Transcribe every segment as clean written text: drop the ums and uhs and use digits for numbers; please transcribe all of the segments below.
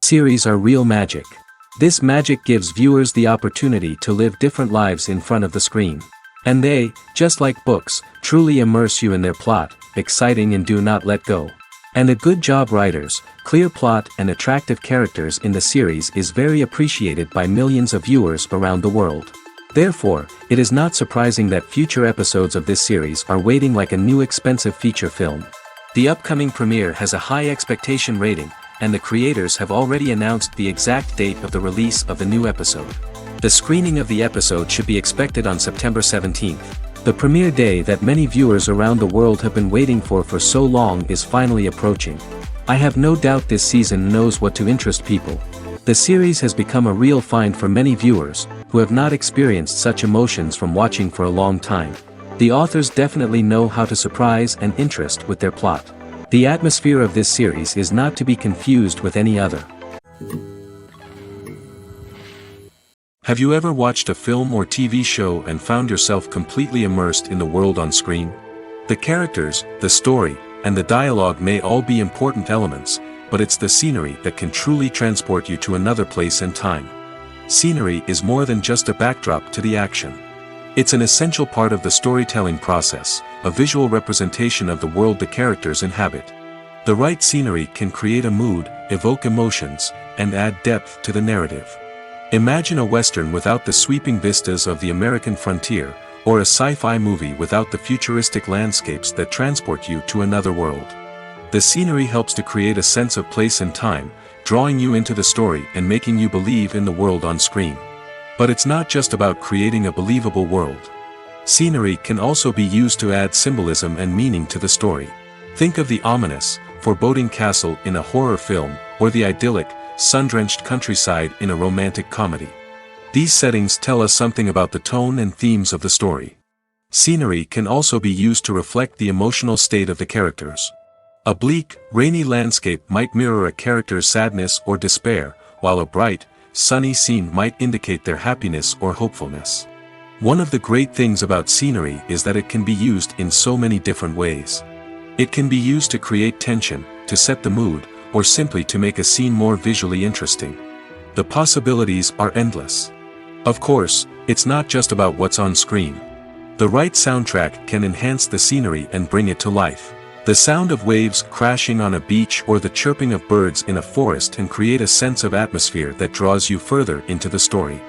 Series are real magic. This magic gives viewers the opportunity to live different lives in front of the screen. And they, just like books, truly immerse you in their plot, exciting and do not let go. And a good job writers, clear plot and attractive characters in the series is very appreciated by millions of viewers around the world. Therefore, it is not surprising that future episodes of this series are waiting like a new expensive feature film. The upcoming premiere has a high expectation rating, and the creators have already announced the exact date of the release of the new episode. The screening of the episode should be expected on September 17th. The premiere day that many viewers around the world have been waiting for so long is finally approaching. I have no doubt this season knows what to interest people. The series has become a real find for many viewers, who have not experienced such emotions from watching for a long time. The authors definitely know how to surprise and interest with their plot. The atmosphere of this series is not to be confused with any other. Have you ever watched a film or TV show and found yourself completely immersed in the world on screen? The characters, the story, and the dialogue may all be important elements, but it's the scenery that can truly transport you to another place and time. Scenery is more than just a backdrop to the action. It's an essential part of the storytelling process, a visual representation of the world the characters inhabit. The right scenery can create a mood, evoke emotions, and add depth to the narrative. Imagine a western without the sweeping vistas of the American frontier, or a sci-fi movie without the futuristic landscapes that transport you to another world. The scenery helps to create a sense of place and time, drawing you into the story and making you believe in the world on screen. But it's not just about creating a believable world. Scenery can also be used to add symbolism and meaning to the story. Think of the ominous, foreboding castle in a horror film, or the idyllic, sun-drenched countryside in a romantic comedy. These settings tell us something about the tone and themes of the story. Scenery can also be used to reflect the emotional state of the characters. A bleak, rainy landscape might mirror a character's sadness or despair, while a bright, sunny scene might indicate their happiness or hopefulness. One of the great things about scenery is that it can be used in so many different ways. It can be used to create tension, to set the mood, or simply to make a scene more visually interesting. The possibilities are endless. Of course, it's not just about what's on screen. The right soundtrack can enhance the scenery and bring it to life. The sound of waves crashing on a beach or the chirping of birds in a forest can create a sense of atmosphere that draws you further into the story.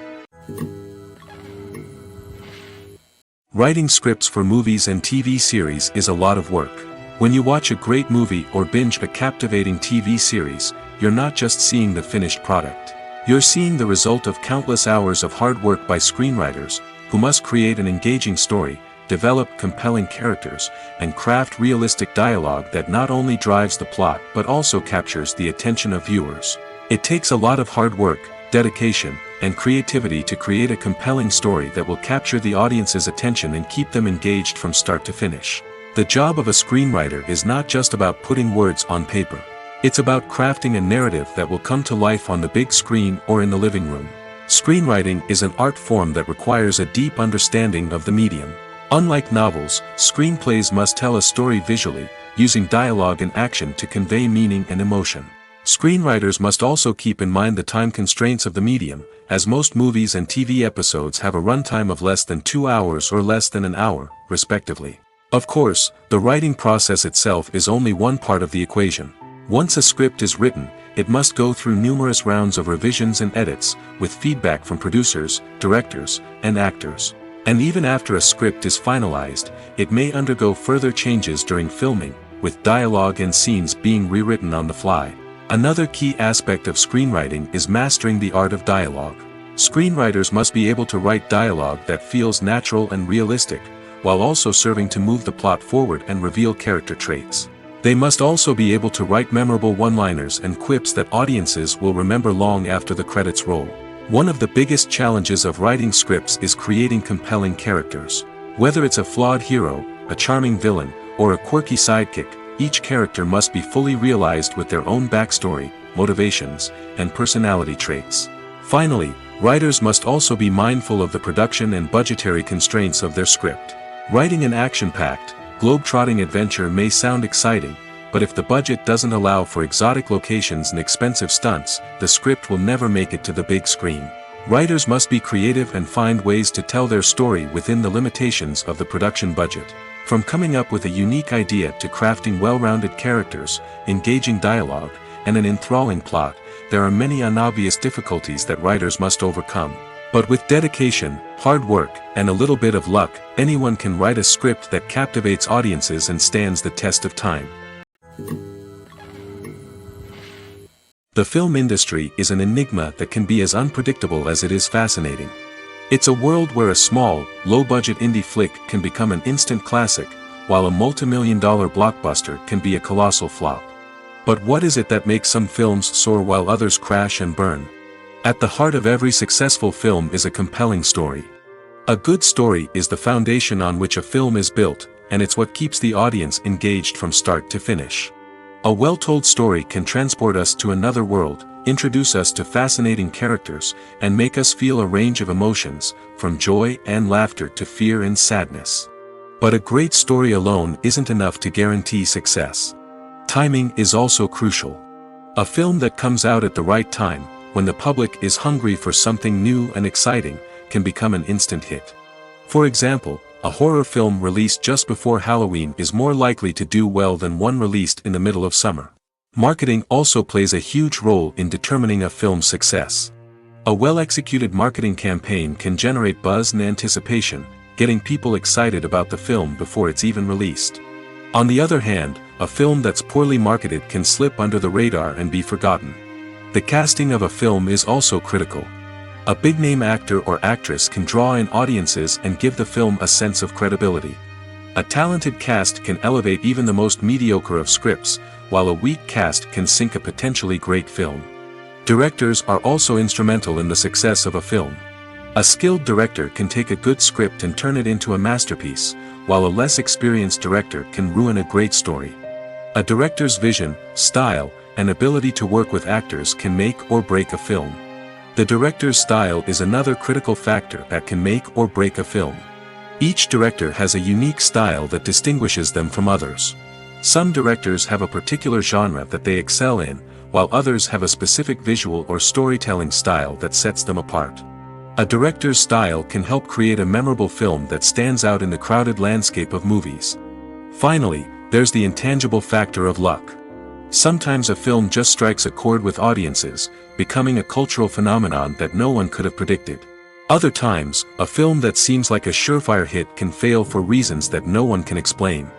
Writing scripts for movies and TV series is a lot of work. When you watch a great movie or binge a captivating TV series, you're not just seeing the finished product. You're seeing the result of countless hours of hard work by screenwriters, who must create an engaging story, develop compelling characters, and craft realistic dialogue that not only drives the plot but also captures the attention of viewers. It takes a lot of hard work, dedication, and creativity to create a compelling story that will capture the audience's attention and keep them engaged from start to finish. The job of a screenwriter is not just about putting words on paper. It's about crafting a narrative that will come to life on the big screen or in the living room. Screenwriting is an art form that requires a deep understanding of the medium. Unlike novels, screenplays must tell a story visually, using dialogue and action to convey meaning and emotion. Screenwriters must also keep in mind the time constraints of the medium, as most movies and TV episodes have a runtime of less than 2 hours or less than an hour, respectively. Of course, the writing process itself is only one part of the equation. Once a script is written, it must go through numerous rounds of revisions and edits, with feedback from producers, directors, and actors. And even after a script is finalized, it may undergo further changes during filming, with dialogue and scenes being rewritten on the fly. Another key aspect of screenwriting is mastering the art of dialogue. Screenwriters must be able to write dialogue that feels natural and realistic, while also serving to move the plot forward and reveal character traits. They must also be able to write memorable one-liners and quips that audiences will remember long after the credits roll. One of the biggest challenges of writing scripts is creating compelling characters. Whether it's a flawed hero, a charming villain, or a quirky sidekick, each character must be fully realized with their own backstory, motivations, and personality traits. Finally, writers must also be mindful of the production and budgetary constraints of their script. Writing an action-packed, globe-trotting adventure may sound exciting, but if the budget doesn't allow for exotic locations and expensive stunts, the script will never make it to the big screen. Writers must be creative and find ways to tell their story within the limitations of the production budget. From coming up with a unique idea to crafting well-rounded characters, engaging dialogue, and an enthralling plot, there are many unobvious difficulties that writers must overcome. But with dedication, hard work, and a little bit of luck, anyone can write a script that captivates audiences and stands the test of time. The film industry is an enigma that can be as unpredictable as it is fascinating. It's a world where a small, low-budget indie flick can become an instant classic, while a multi-million-dollar blockbuster can be a colossal flop. But what is it that makes some films soar while others crash and burn? At the heart of every successful film is a compelling story. A good story is the foundation on which a film is built, and it's what keeps the audience engaged from start to finish. A well-told story can transport us to another world, introduce us to fascinating characters, and make us feel a range of emotions, from joy and laughter to fear and sadness. But a great story alone isn't enough to guarantee success. Timing is also crucial. A film that comes out at the right time, when the public is hungry for something new and exciting, can become an instant hit. For example, a horror film released just before Halloween is more likely to do well than one released in the middle of summer. Marketing also plays a huge role in determining a film's success. A well-executed marketing campaign can generate buzz and anticipation, getting people excited about the film before it's even released. On the other hand, a film that's poorly marketed can slip under the radar and be forgotten. The casting of a film is also critical. A big-name actor or actress can draw in audiences and give the film a sense of credibility. A talented cast can elevate even the most mediocre of scripts, while a weak cast can sink a potentially great film. Directors are also instrumental in the success of a film. A skilled director can take a good script and turn it into a masterpiece, while a less experienced director can ruin a great story. A director's vision, style, and ability to work with actors can make or break a film. The director's style is another critical factor that can make or break a film. Each director has a unique style that distinguishes them from others. Some directors have a particular genre that they excel in, while others have a specific visual or storytelling style that sets them apart. A director's style can help create a memorable film that stands out in the crowded landscape of movies. Finally, there's the intangible factor of luck. Sometimes a film just strikes a chord with audiences, becoming a cultural phenomenon that no one could have predicted. Other times, a film that seems like a surefire hit can fail for reasons that no one can explain.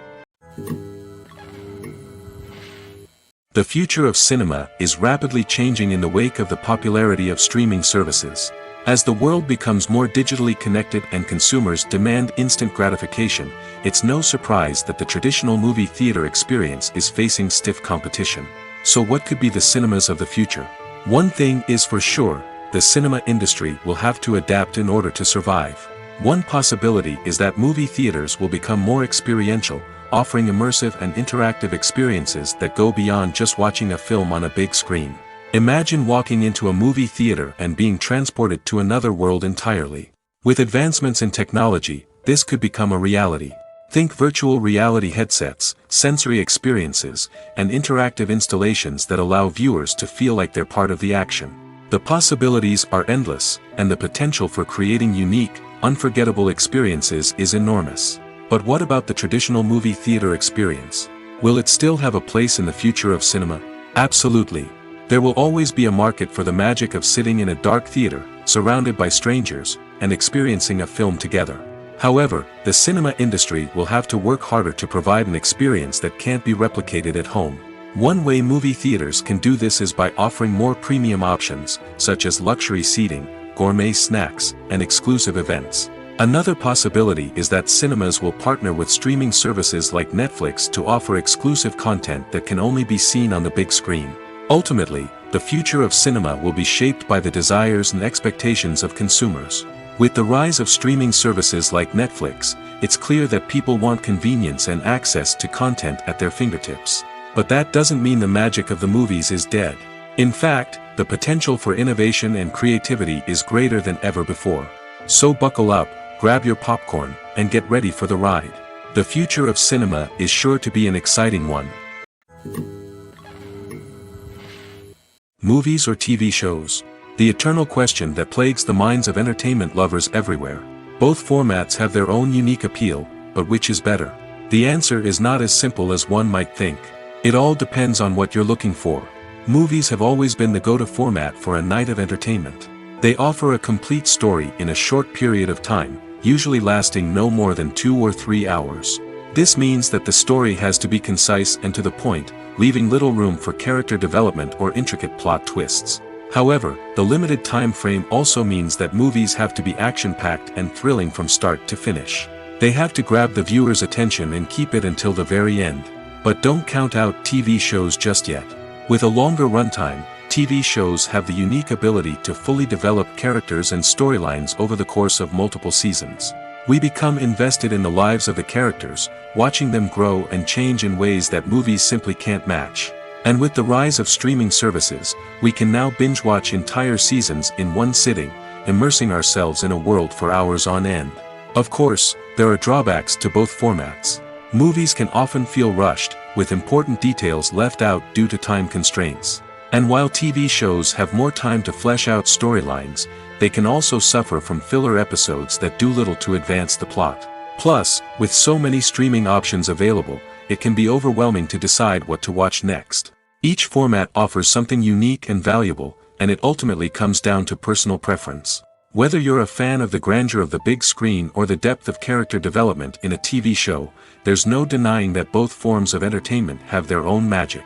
The future of cinema is rapidly changing in the wake of the popularity of streaming services. As the world becomes more digitally connected and consumers demand instant gratification, it's no surprise that the traditional movie theater experience is facing stiff competition. So what could be the cinemas of the future? One thing is for sure, the cinema industry will have to adapt in order to survive. One possibility is that movie theaters will become more experiential, offering immersive and interactive experiences that go beyond just watching a film on a big screen. Imagine walking into a movie theater and being transported to another world entirely. With advancements in technology, this could become a reality. Think virtual reality headsets, sensory experiences, and interactive installations that allow viewers to feel like they're part of the action. The possibilities are endless, and the potential for creating unique, unforgettable experiences is enormous. But what about the traditional movie theater experience? Will it still have a place in the future of cinema? Absolutely. There will always be a market for the magic of sitting in a dark theater, surrounded by strangers, and experiencing a film together. However, the cinema industry will have to work harder to provide an experience that can't be replicated at home. One way movie theaters can do this is by offering more premium options, such as luxury seating, gourmet snacks, and exclusive events. Another possibility is that cinemas will partner with streaming services like Netflix to offer exclusive content that can only be seen on the big screen. Ultimately, the future of cinema will be shaped by the desires and expectations of consumers. With the rise of streaming services like Netflix, it's clear that people want convenience and access to content at their fingertips. But that doesn't mean the magic of the movies is dead. In fact, the potential for innovation and creativity is greater than ever before. So buckle up, grab your popcorn, and get ready for the ride. The future of cinema is sure to be an exciting one. Movies or TV shows? The eternal question that plagues the minds of entertainment lovers everywhere. Both formats have their own unique appeal, but which is better? The answer is not as simple as one might think. It all depends on what you're looking for. Movies have always been the go-to format for a night of entertainment. They offer a complete story in a short period of time, usually lasting no more than 2 or 3 hours. This means that the story has to be concise and to the point, leaving little room for character development or intricate plot twists. However, the limited time frame also means that movies have to be action-packed and thrilling from start to finish. They have to grab the viewer's attention and keep it until the very end. But don't count out TV shows just yet. With a longer runtime, TV shows have the unique ability to fully develop characters and storylines over the course of multiple seasons. We become invested in the lives of the characters, watching them grow and change in ways that movies simply can't match. And with the rise of streaming services, we can now binge-watch entire seasons in one sitting, immersing ourselves in a world for hours on end. Of course, there are drawbacks to both formats. Movies can often feel rushed, with important details left out due to time constraints. And while TV shows have more time to flesh out storylines, they can also suffer from filler episodes that do little to advance the plot. Plus, with so many streaming options available, it can be overwhelming to decide what to watch next. Each format offers something unique and valuable, and it ultimately comes down to personal preference. Whether you're a fan of the grandeur of the big screen or the depth of character development in a TV show, there's no denying that both forms of entertainment have their own magic.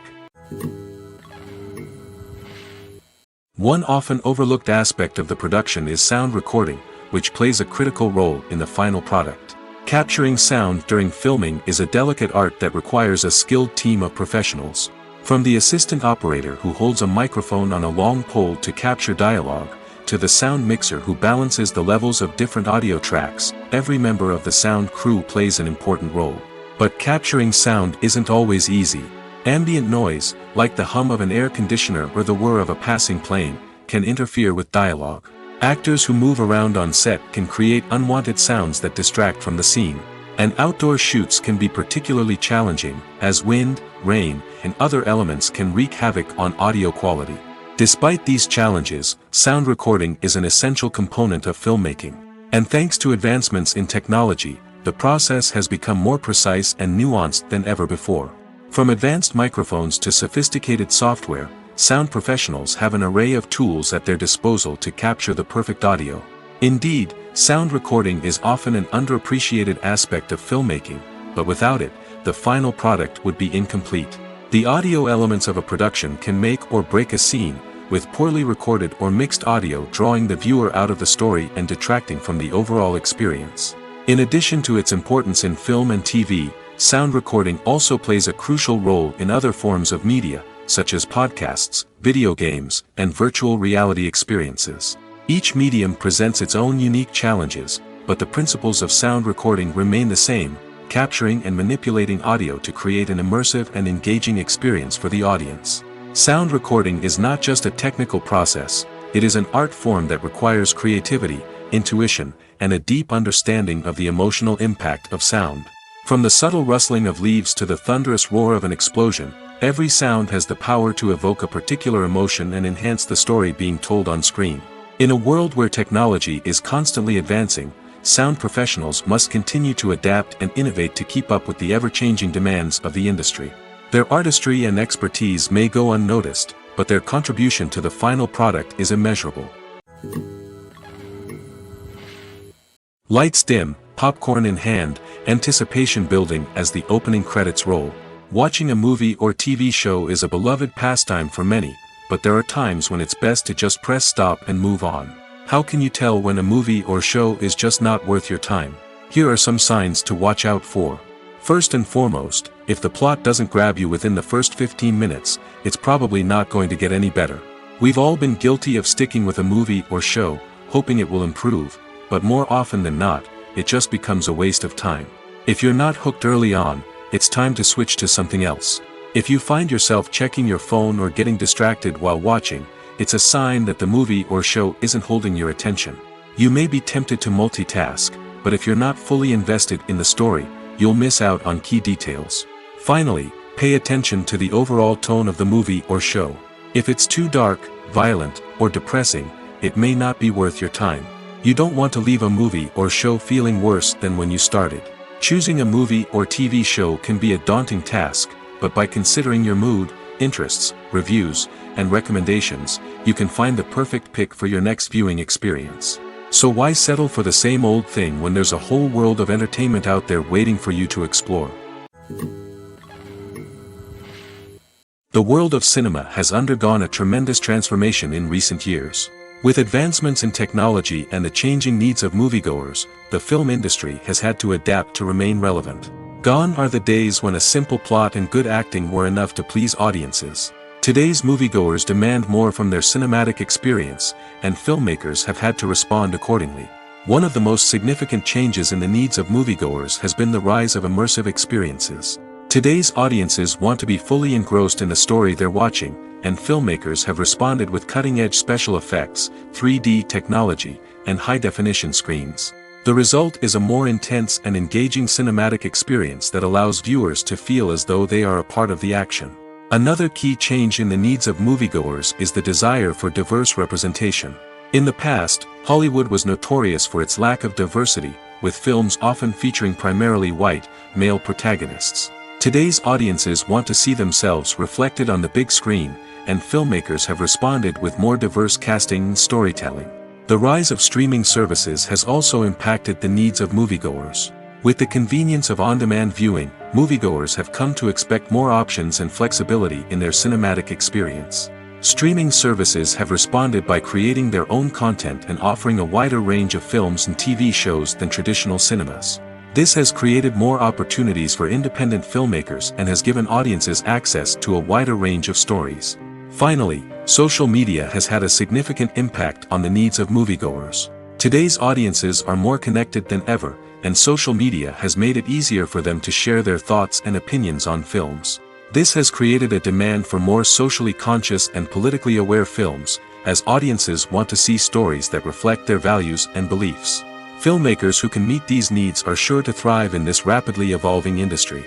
One often overlooked aspect of the production is sound recording, which plays a critical role in the final product. Capturing sound during filming is a delicate art that requires a skilled team of professionals. From the assistant operator who holds a microphone on a long pole to capture dialogue, to the sound mixer who balances the levels of different audio tracks, every member of the sound crew plays an important role. But capturing sound isn't always easy. Ambient noise, like the hum of an air conditioner or the whir of a passing plane, can interfere with dialogue. Actors who move around on set can create unwanted sounds that distract from the scene. And outdoor shoots can be particularly challenging, as wind, rain, and other elements can wreak havoc on audio quality. Despite these challenges, sound recording is an essential component of filmmaking. And thanks to advancements in technology, the process has become more precise and nuanced than ever before. From advanced microphones to sophisticated software, sound professionals have an array of tools at their disposal to capture the perfect audio. Indeed, sound recording is often an underappreciated aspect of filmmaking, but without it, the final product would be incomplete. The audio elements of a production can make or break a scene, with poorly recorded or mixed audio drawing the viewer out of the story and detracting from the overall experience. In addition to its importance in film and TV, sound recording also plays a crucial role in other forms of media, such as podcasts, video games, and virtual reality experiences. Each medium presents its own unique challenges, but the principles of sound recording remain the same, capturing and manipulating audio to create an immersive and engaging experience for the audience. Sound recording is not just a technical process, it is an art form that requires creativity, intuition, and a deep understanding of the emotional impact of sound. From the subtle rustling of leaves to the thunderous roar of an explosion, every sound has the power to evoke a particular emotion and enhance the story being told on screen. In a world where technology is constantly advancing, sound professionals must continue to adapt and innovate to keep up with the ever-changing demands of the industry. Their artistry and expertise may go unnoticed, but their contribution to the final product is immeasurable. Lights dim, popcorn in hand, anticipation building as the opening credits roll. Watching a movie or TV show is a beloved pastime for many, but there are times when it's best to just press stop and move on. How can you tell when a movie or show is just not worth your time? Here are some signs to watch out for. First and foremost, if the plot doesn't grab you within the first 15 minutes, it's probably not going to get any better. We've all been guilty of sticking with a movie or show, hoping it will improve, but more often than not, it just becomes a waste of time. If you're not hooked early on, it's time to switch to something else. If you find yourself checking your phone or getting distracted while watching, it's a sign that the movie or show isn't holding your attention. You may be tempted to multitask, but if you're not fully invested in the story, you'll miss out on key details. Finally, pay attention to the overall tone of the movie or show. If it's too dark, violent, or depressing, it may not be worth your time. You don't want to leave a movie or show feeling worse than when you started. Choosing a movie or TV show can be a daunting task, but by considering your mood, interests, reviews, and recommendations, you can find the perfect pick for your next viewing experience. So why settle for the same old thing when there's a whole world of entertainment out there waiting for you to explore? The world of cinema has undergone a tremendous transformation in recent years. With advancements in technology and the changing needs of moviegoers, the film industry has had to adapt to remain relevant. Gone are the days when a simple plot and good acting were enough to please audiences. Today's moviegoers demand more from their cinematic experience, and filmmakers have had to respond accordingly. One of the most significant changes in the needs of moviegoers has been the rise of immersive experiences. Today's audiences want to be fully engrossed in the story they're watching, and filmmakers have responded with cutting-edge special effects, 3D technology, and high-definition screens. The result is a more intense and engaging cinematic experience that allows viewers to feel as though they are a part of the action. Another key change in the needs of moviegoers is the desire for diverse representation. In the past, Hollywood was notorious for its lack of diversity, with films often featuring primarily white, male protagonists. Today's audiences want to see themselves reflected on the big screen, and filmmakers have responded with more diverse casting and storytelling. The rise of streaming services has also impacted the needs of moviegoers. With the convenience of on-demand viewing, moviegoers have come to expect more options and flexibility in their cinematic experience. Streaming services have responded by creating their own content and offering a wider range of films and TV shows than traditional cinemas. This has created more opportunities for independent filmmakers and has given audiences access to a wider range of stories. Finally, social media has had a significant impact on the needs of moviegoers. Today's audiences are more connected than ever, and social media has made it easier for them to share their thoughts and opinions on films. This has created a demand for more socially conscious and politically aware films, as audiences want to see stories that reflect their values and beliefs. Filmmakers who can meet these needs are sure to thrive in this rapidly evolving industry.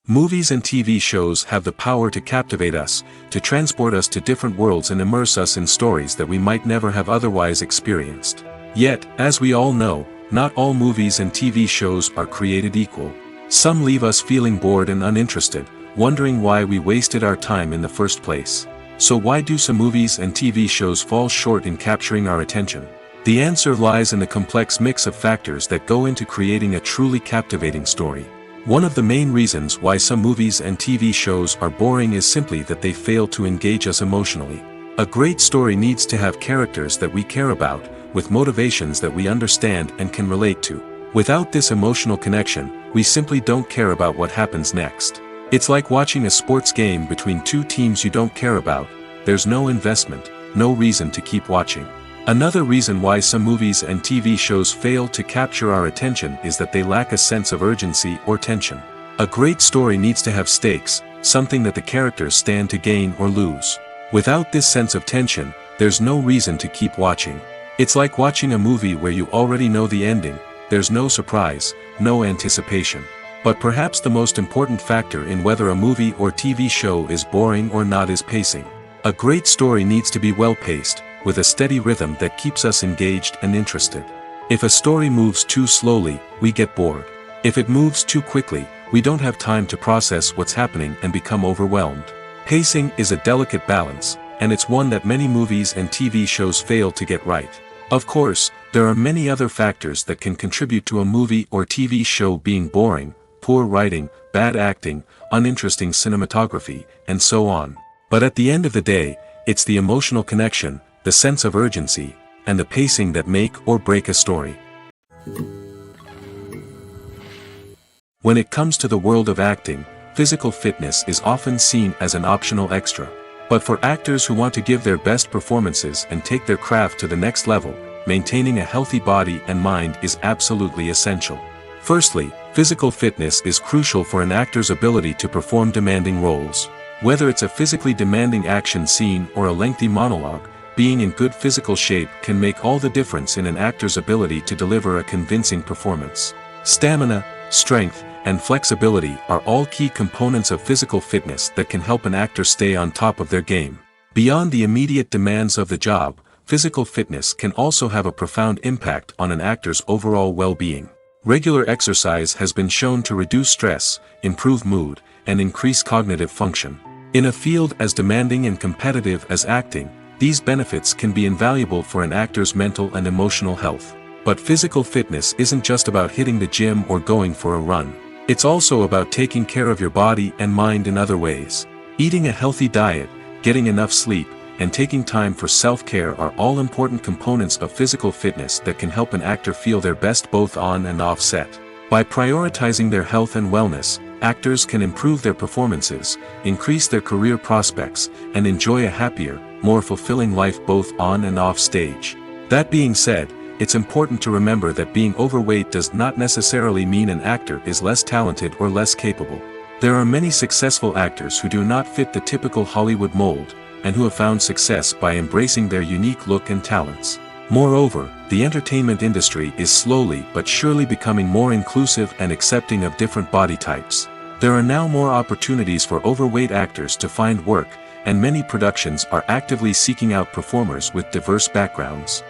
Movies and TV shows have the power to captivate us, to transport us to different worlds and immerse us in stories that we might never have otherwise experienced. Yet, as we all know, not all movies and TV shows are created equal. Some leave us feeling bored and uninterested, wondering why we wasted our time in the first place. So why do some movies and TV shows fall short in capturing our attention? The answer lies in the complex mix of factors that go into creating a truly captivating story. One of the main reasons why some movies and TV shows are boring is simply that they fail to engage us emotionally. A great story needs to have characters that we care about, with motivations that we understand and can relate to. Without this emotional connection, we simply don't care about what happens next. It's like watching a sports game between two teams you don't care about. There's no investment, no reason to keep watching. Another reason why some movies and TV shows fail to capture our attention is that they lack a sense of urgency or tension. A great story needs to have stakes, something that the characters stand to gain or lose. Without this sense of tension, there's no reason to keep watching. It's like watching a movie where you already know the ending. There's no surprise, no anticipation. But perhaps the most important factor in whether a movie or TV show is boring or not is pacing. A great story needs to be well-paced, with a steady rhythm that keeps us engaged and interested. If a story moves too slowly, we get bored. If it moves too quickly, we don't have time to process what's happening and become overwhelmed. Pacing is a delicate balance, and it's one that many movies and TV shows fail to get right. Of course, there are many other factors that can contribute to a movie or TV show being boring: poor writing, bad acting, uninteresting cinematography, and so on. But at the end of the day, it's the emotional connection, the sense of urgency, and the pacing that make or break a story. When it comes to the world of acting, physical fitness is often seen as an optional extra. But for actors who want to give their best performances and take their craft to the next level, maintaining a healthy body and mind is absolutely essential. Firstly, physical fitness is crucial for an actor's ability to perform demanding roles. Whether it's a physically demanding action scene or a lengthy monologue, being in good physical shape can make all the difference in an actor's ability to deliver a convincing performance. Stamina, strength, and flexibility are all key components of physical fitness that can help an actor stay on top of their game. Beyond the immediate demands of the job, physical fitness can also have a profound impact on an actor's overall well-being. Regular exercise has been shown to reduce stress, improve mood, and increase cognitive function. In a field as demanding and competitive as acting, these benefits can be invaluable for an actor's mental and emotional health. But physical fitness isn't just about hitting the gym or going for a run. It's also about taking care of your body and mind in other ways. Eating a healthy diet, getting enough sleep, and taking time for self-care are all important components of physical fitness that can help an actor feel their best both on and off set. By prioritizing their health and wellness, actors can improve their performances, increase their career prospects, and enjoy a happier, more fulfilling life both on and off stage. That being said, it's important to remember that being overweight does not necessarily mean an actor is less talented or less capable. There are many successful actors who do not fit the typical Hollywood mold, and who have found success by embracing their unique look and talents. Moreover, the entertainment industry is slowly but surely becoming more inclusive and accepting of different body types. There are now more opportunities for overweight actors to find work, and many productions are actively seeking out performers with diverse backgrounds.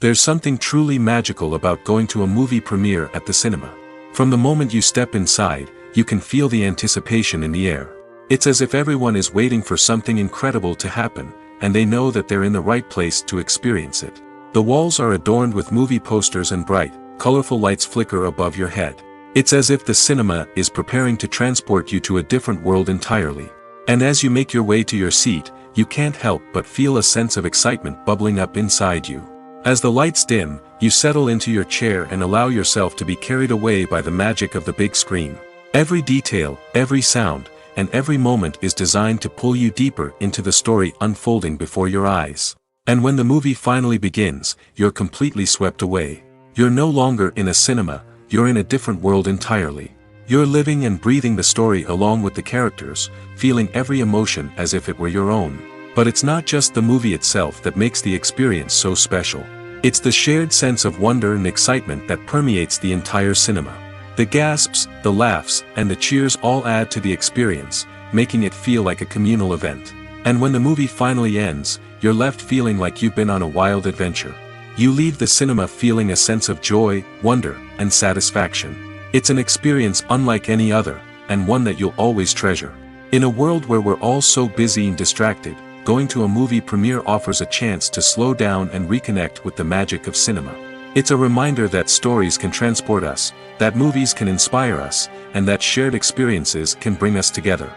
There's something truly magical about going to a movie premiere at the cinema. From the moment you step inside, you can feel the anticipation in the air. It's as if everyone is waiting for something incredible to happen, and they know that they're in the right place to experience it. The walls are adorned with movie posters and bright, colorful lights flicker above your head. It's as if the cinema is preparing to transport you to a different world entirely. And as you make your way to your seat, you can't help but feel a sense of excitement bubbling up inside you. As the lights dim, you settle into your chair and allow yourself to be carried away by the magic of the big screen. Every detail, every sound, and every moment is designed to pull you deeper into the story unfolding before your eyes. And when the movie finally begins, you're completely swept away. You're no longer in a cinema, you're in a different world entirely. You're living and breathing the story along with the characters, feeling every emotion as if it were your own. But it's not just the movie itself that makes the experience so special. It's the shared sense of wonder and excitement that permeates the entire cinema. The gasps, the laughs, and the cheers all add to the experience, making it feel like a communal event. And when the movie finally ends, you're left feeling like you've been on a wild adventure. You leave the cinema feeling a sense of joy, wonder, and satisfaction. It's an experience unlike any other, and one that you'll always treasure. In a world where we're all so busy and distracted, going to a movie premiere offers a chance to slow down and reconnect with the magic of cinema. It's a reminder that stories can transport us, that movies can inspire us, and that shared experiences can bring us together.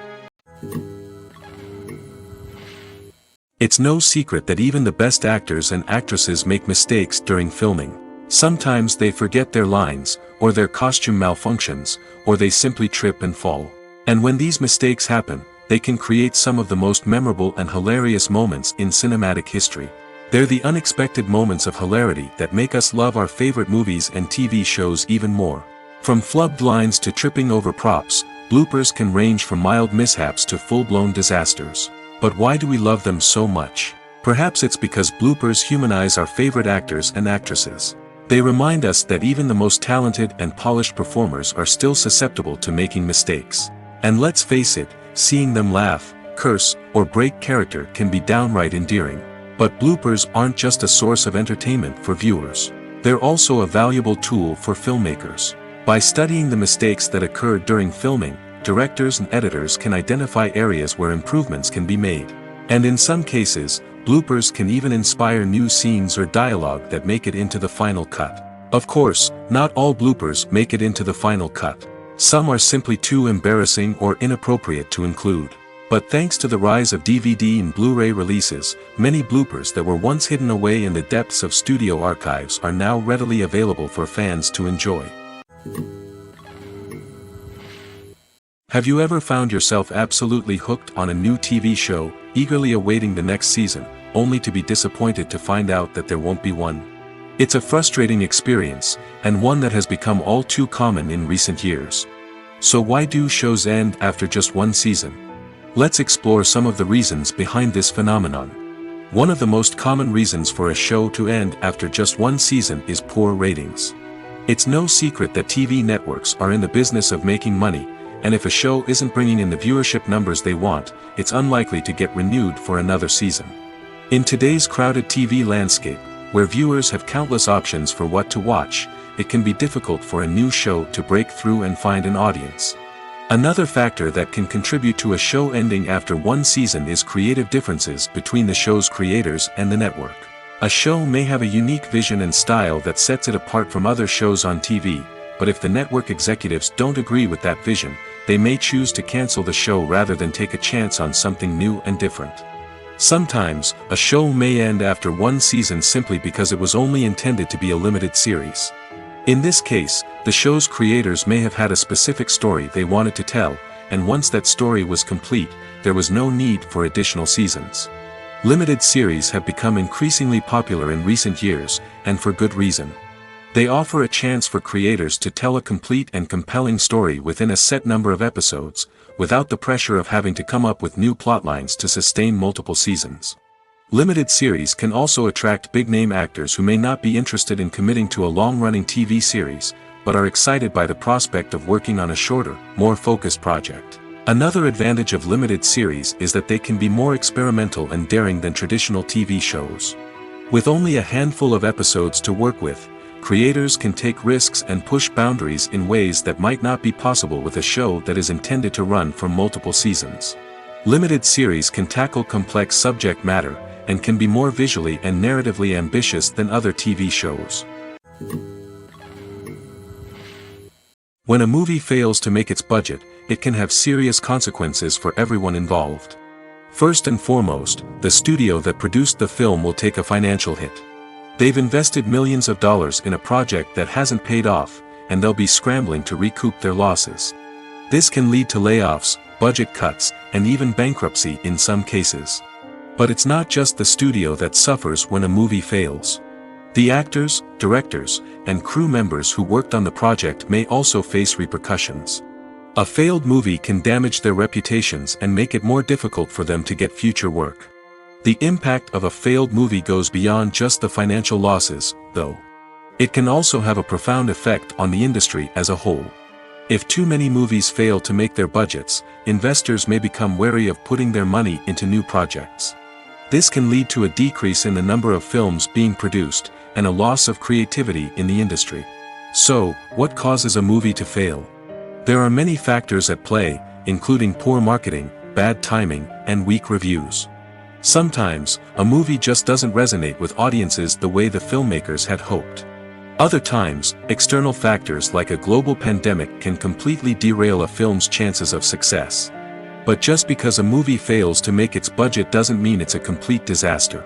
It's no secret that even the best actors and actresses make mistakes during filming. Sometimes they forget their lines, or their costume malfunctions, or they simply trip and fall. And when these mistakes happen, they can create some of the most memorable and hilarious moments in cinematic history. They're the unexpected moments of hilarity that make us love our favorite movies and TV shows even more. From flubbed lines to tripping over props, bloopers can range from mild mishaps to full-blown disasters. But why do we love them so much? Perhaps it's because bloopers humanize our favorite actors and actresses. They remind us that even the most talented and polished performers are still susceptible to making mistakes. And let's face it, seeing them laugh, curse, or break character can be downright endearing. But bloopers aren't just a source of entertainment for viewers. They're also a valuable tool for filmmakers. By studying the mistakes that occurred during filming, directors and editors can identify areas where improvements can be made. And in some cases, bloopers can even inspire new scenes or dialogue that make it into the final cut. Of course, not all bloopers make it into the final cut. Some are simply too embarrassing or inappropriate to include. But thanks to the rise of DVD and Blu-ray releases, many bloopers that were once hidden away in the depths of studio archives are now readily available for fans to enjoy. Have you ever found yourself absolutely hooked on a new TV show, eagerly awaiting the next season, only to be disappointed to find out that there won't be one? It's a frustrating experience, and one that has become all too common in recent years. So why do shows end after just one season? Let's explore some of the reasons behind this phenomenon. One of the most common reasons for a show to end after just one season is poor ratings. It's no secret that TV networks are in the business of making money, and if a show isn't bringing in the viewership numbers they want, it's unlikely to get renewed for another season. In today's crowded TV landscape, where viewers have countless options for what to watch, it can be difficult for a new show to break through and find an audience. Another factor that can contribute to a show ending after one season is creative differences between the show's creators and the network. A show may have a unique vision and style that sets it apart from other shows on TV, but if the network executives don't agree with that vision, they may choose to cancel the show rather than take a chance on something new and different. Sometimes, a show may end after one season simply because it was only intended to be a limited series. In this case, the show's creators may have had a specific story they wanted to tell, and once that story was complete, there was no need for additional seasons. Limited series have become increasingly popular in recent years, and for good reason. They offer a chance for creators to tell a complete and compelling story within a set number of episodes, without the pressure of having to come up with new plotlines to sustain multiple seasons. Limited series can also attract big-name actors who may not be interested in committing to a long-running TV series, but are excited by the prospect of working on a shorter, more focused project. Another advantage of limited series is that they can be more experimental and daring than traditional TV shows. With only a handful of episodes to work with, creators can take risks and push boundaries in ways that might not be possible with a show that is intended to run for multiple seasons. Limited series can tackle complex subject matter, and can be more visually and narratively ambitious than other TV shows. When a movie fails to make its budget, it can have serious consequences for everyone involved. First and foremost, the studio that produced the film will take a financial hit. They've invested millions of dollars in a project that hasn't paid off, and they'll be scrambling to recoup their losses. This can lead to layoffs, budget cuts, and even bankruptcy in some cases. But it's not just the studio that suffers when a movie fails. The actors, directors, and crew members who worked on the project may also face repercussions. A failed movie can damage their reputations and make it more difficult for them to get future work. The impact of a failed movie goes beyond just the financial losses, though. It can also have a profound effect on the industry as a whole. If too many movies fail to make their budgets, investors may become wary of putting their money into new projects. This can lead to a decrease in the number of films being produced, and a loss of creativity in the industry. So, what causes a movie to fail? There are many factors at play, including poor marketing, bad timing, and weak reviews. Sometimes, a movie just doesn't resonate with audiences the way the filmmakers had hoped. Other times, external factors like a global pandemic can completely derail a film's chances of success. But just because a movie fails to make its budget doesn't mean it's a complete disaster.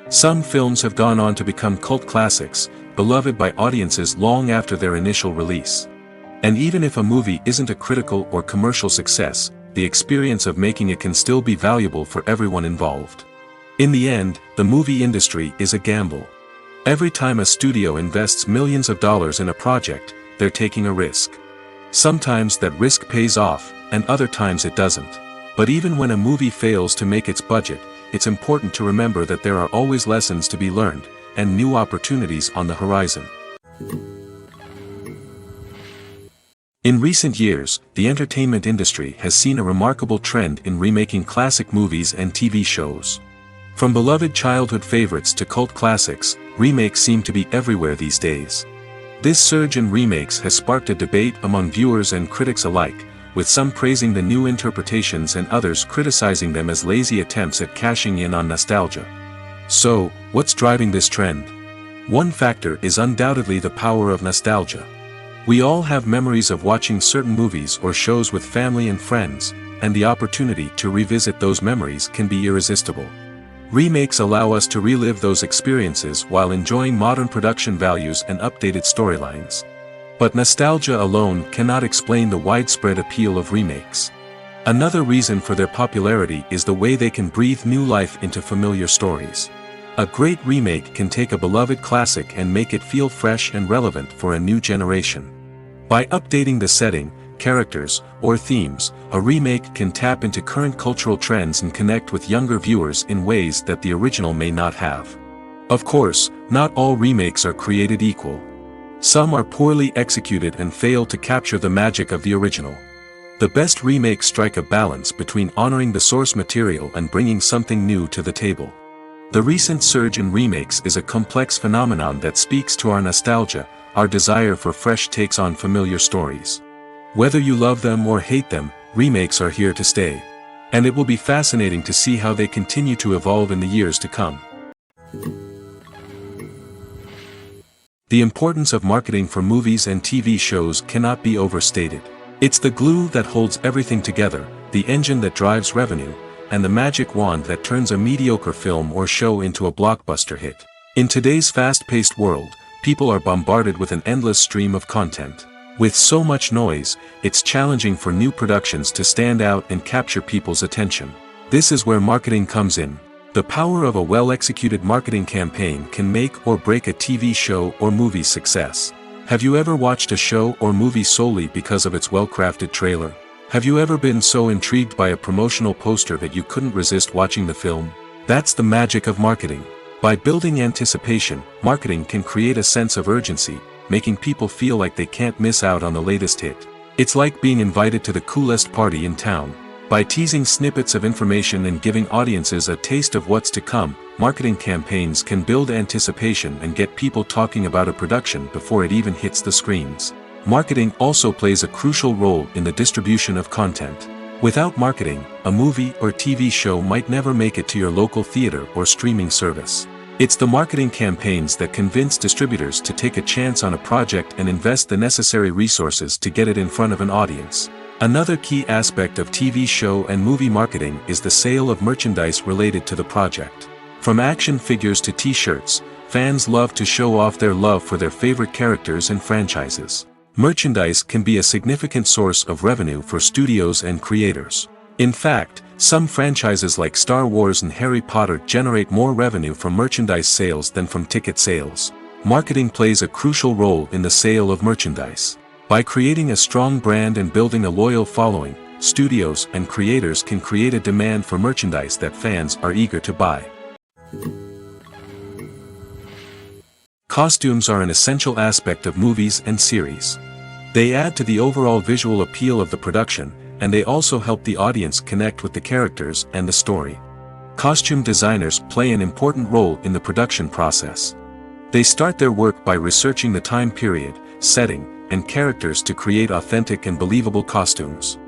Some films have gone on to become cult classics, beloved by audiences long after their initial release. And even if a movie isn't a critical or commercial success, the experience of making it can still be valuable for everyone involved. In the end, the movie industry is a gamble. Every time a studio invests millions of dollars in a project, they're taking a risk. Sometimes that risk pays off, and other times it doesn't. But even when a movie fails to make its budget, it's important to remember that there are always lessons to be learned, and new opportunities on the horizon. In recent years, the entertainment industry has seen a remarkable trend in remaking classic movies and TV shows. From beloved childhood favorites to cult classics, remakes seem to be everywhere these days. This surge in remakes has sparked a debate among viewers and critics alike, with some praising the new interpretations and others criticizing them as lazy attempts at cashing in on nostalgia. So, what's driving this trend? One factor is undoubtedly the power of nostalgia. We all have memories of watching certain movies or shows with family and friends, and the opportunity to revisit those memories can be irresistible. Remakes allow us to relive those experiences while enjoying modern production values and updated storylines. But nostalgia alone cannot explain the widespread appeal of remakes. Another reason for their popularity is the way they can breathe new life into familiar stories. A great remake can take a beloved classic and make it feel fresh and relevant for a new generation. By updating the setting, characters, or themes, a remake can tap into current cultural trends and connect with younger viewers in ways that the original may not have. Of course, not all remakes are created equal. Some are poorly executed and fail to capture the magic of the original. The best remakes strike a balance between honoring the source material and bringing something new to the table. The recent surge in remakes is a complex phenomenon that speaks to our nostalgia, our desire for fresh takes on familiar stories. Whether you love them or hate them, remakes are here to stay. And it will be fascinating to see how they continue to evolve in the years to come. The importance of marketing for movies and TV shows cannot be overstated. It's the glue that holds everything together, the engine that drives revenue, and the magic wand that turns a mediocre film or show into a blockbuster hit. In today's fast-paced world, people are bombarded with an endless stream of content. With so much noise, it's challenging for new productions to stand out and capture people's attention. This is where marketing comes in. The power of a well-executed marketing campaign can make or break a TV show or movie's success. Have you ever watched a show or movie solely because of its well-crafted trailer? Have you ever been so intrigued by a promotional poster that you couldn't resist watching the film? That's the magic of marketing. By building anticipation, marketing can create a sense of urgency, making people feel like they can't miss out on the latest hit. It's like being invited to the coolest party in town. By teasing snippets of information and giving audiences a taste of what's to come, marketing campaigns can build anticipation and get people talking about a production before it even hits the screens. Marketing also plays a crucial role in the distribution of content. Without marketing, a movie or TV show might never make it to your local theater or streaming service. It's the marketing campaigns that convince distributors to take a chance on a project and invest the necessary resources to get it in front of an audience. Another key aspect of TV show and movie marketing is the sale of merchandise related to the project. From action figures to t-shirts, fans love to show off their love for their favorite characters and franchises. Merchandise can be a significant source of revenue for studios and creators. In fact, some franchises like Star Wars and Harry Potter generate more revenue from merchandise sales than from ticket sales. Marketing plays a crucial role in the sale of merchandise. By creating a strong brand and building a loyal following, studios and creators can create a demand for merchandise that fans are eager to buy. Costumes are an essential aspect of movies and series. They add to the overall visual appeal of the production, and they also help the audience connect with the characters and the story. Costume designers play an important role in the production process. They start their work by researching the time period, setting, and characters to create authentic and believable costumes.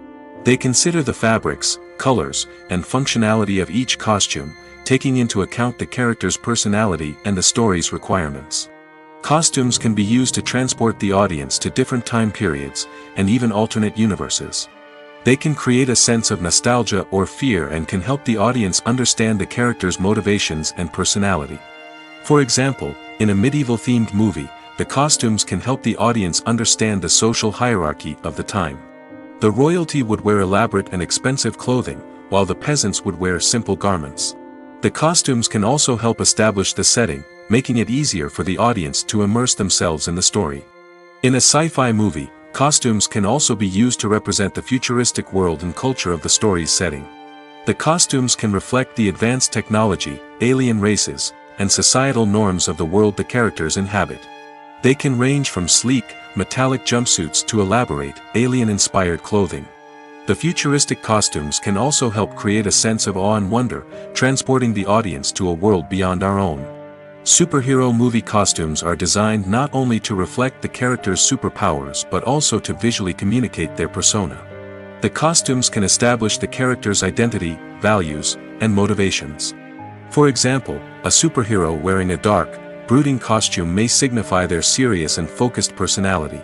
They consider the fabrics, colors, and functionality of each costume, taking into account the character's personality and the story's requirements. Costumes can be used to transport the audience to different time periods, and even alternate universes. They can create a sense of nostalgia or fear and can help the audience understand the character's motivations and personality. For example, in a medieval-themed movie, the costumes can help the audience understand the social hierarchy of the time. The royalty would wear elaborate and expensive clothing, while the peasants would wear simple garments. The costumes can also help establish the setting, making it easier for the audience to immerse themselves in the story. In a sci-fi movie, costumes can also be used to represent the futuristic world and culture of the story's setting. The costumes can reflect the advanced technology, alien races, and societal norms of the world the characters inhabit. They can range from sleek, metallic jumpsuits to elaborate, alien-inspired clothing. The futuristic costumes can also help create a sense of awe and wonder, transporting the audience to a world beyond our own. Superhero movie costumes are designed not only to reflect the character's superpowers but also to visually communicate their persona. The costumes can establish the character's identity, values, and motivations. For example, a superhero wearing a dark, brooding costume may signify their serious and focused personality.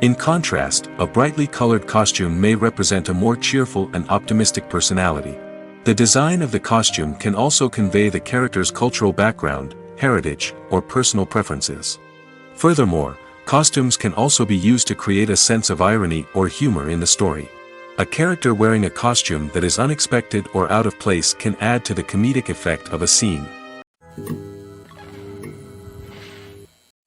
In contrast, a brightly colored costume may represent a more cheerful and optimistic personality. The design of the costume can also convey the character's cultural background, heritage, or personal preferences. Furthermore, costumes can also be used to create a sense of irony or humor in the story. A character wearing a costume that is unexpected or out of place can add to the comedic effect of a scene.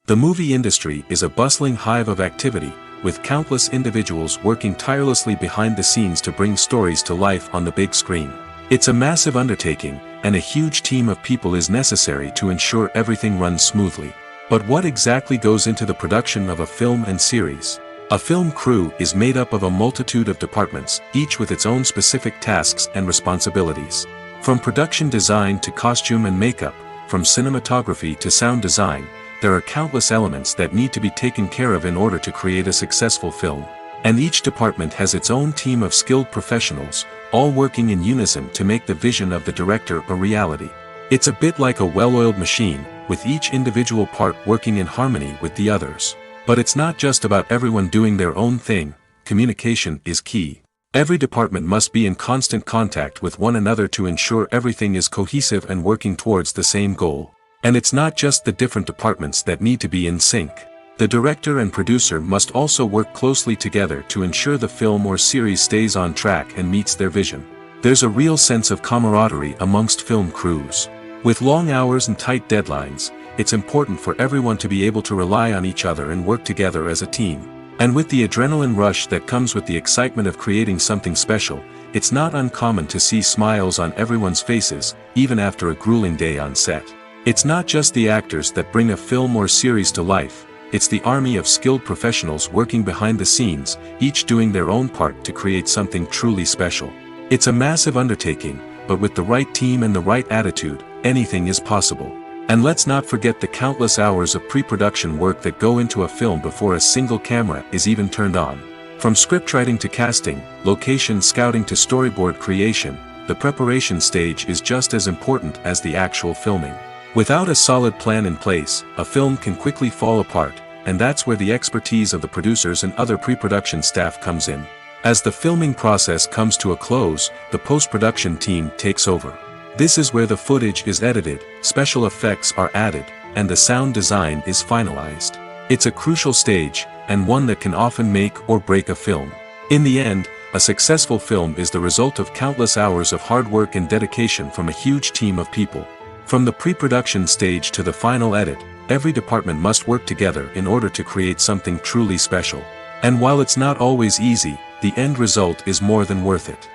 The movie industry is a bustling hive of activity, with countless individuals working tirelessly behind the scenes to bring stories to life on the big screen. It's a massive undertaking, and a huge team of people is necessary to ensure everything runs smoothly. But what exactly goes into the production of a film and series? A film crew is made up of a multitude of departments, each with its own specific tasks and responsibilities. From production design to costume and makeup, from cinematography to sound design, there are countless elements that need to be taken care of in order to create a successful film. And each department has its own team of skilled professionals, all working in unison to make the vision of the director a reality. It's a bit like a well-oiled machine, with each individual part working in harmony with the others. But it's not just about everyone doing their own thing. Communication is key. Every department must be in constant contact with one another to ensure everything is cohesive and working towards the same goal. And it's not just the different departments that need to be in sync. The director and producer must also work closely together to ensure the film or series stays on track and meets their vision. There's a real sense of camaraderie amongst film crews. With long hours and tight deadlines, it's important for everyone to be able to rely on each other and work together as a team. And with the adrenaline rush that comes with the excitement of creating something special, it's not uncommon to see smiles on everyone's faces, even after a grueling day on set. It's not just the actors that bring a film or series to life, it's the army of skilled professionals working behind the scenes, each doing their own part to create something truly special. It's a massive undertaking, but with the right team and the right attitude, anything is possible. And let's not forget the countless hours of pre-production work that go into a film before a single camera is even turned on. From scriptwriting to casting, location scouting to storyboard creation, the preparation stage is just as important as the actual filming. Without a solid plan in place, a film can quickly fall apart, and that's where the expertise of the producers and other pre-production staff comes in. As the filming process comes to a close, the post-production team takes over. This is where the footage is edited, special effects are added, and the sound design is finalized. It's a crucial stage, and one that can often make or break a film. In the end, a successful film is the result of countless hours of hard work and dedication from a huge team of people. From the pre-production stage to the final edit, every department must work together in order to create something truly special. And while it's not always easy, the end result is more than worth it.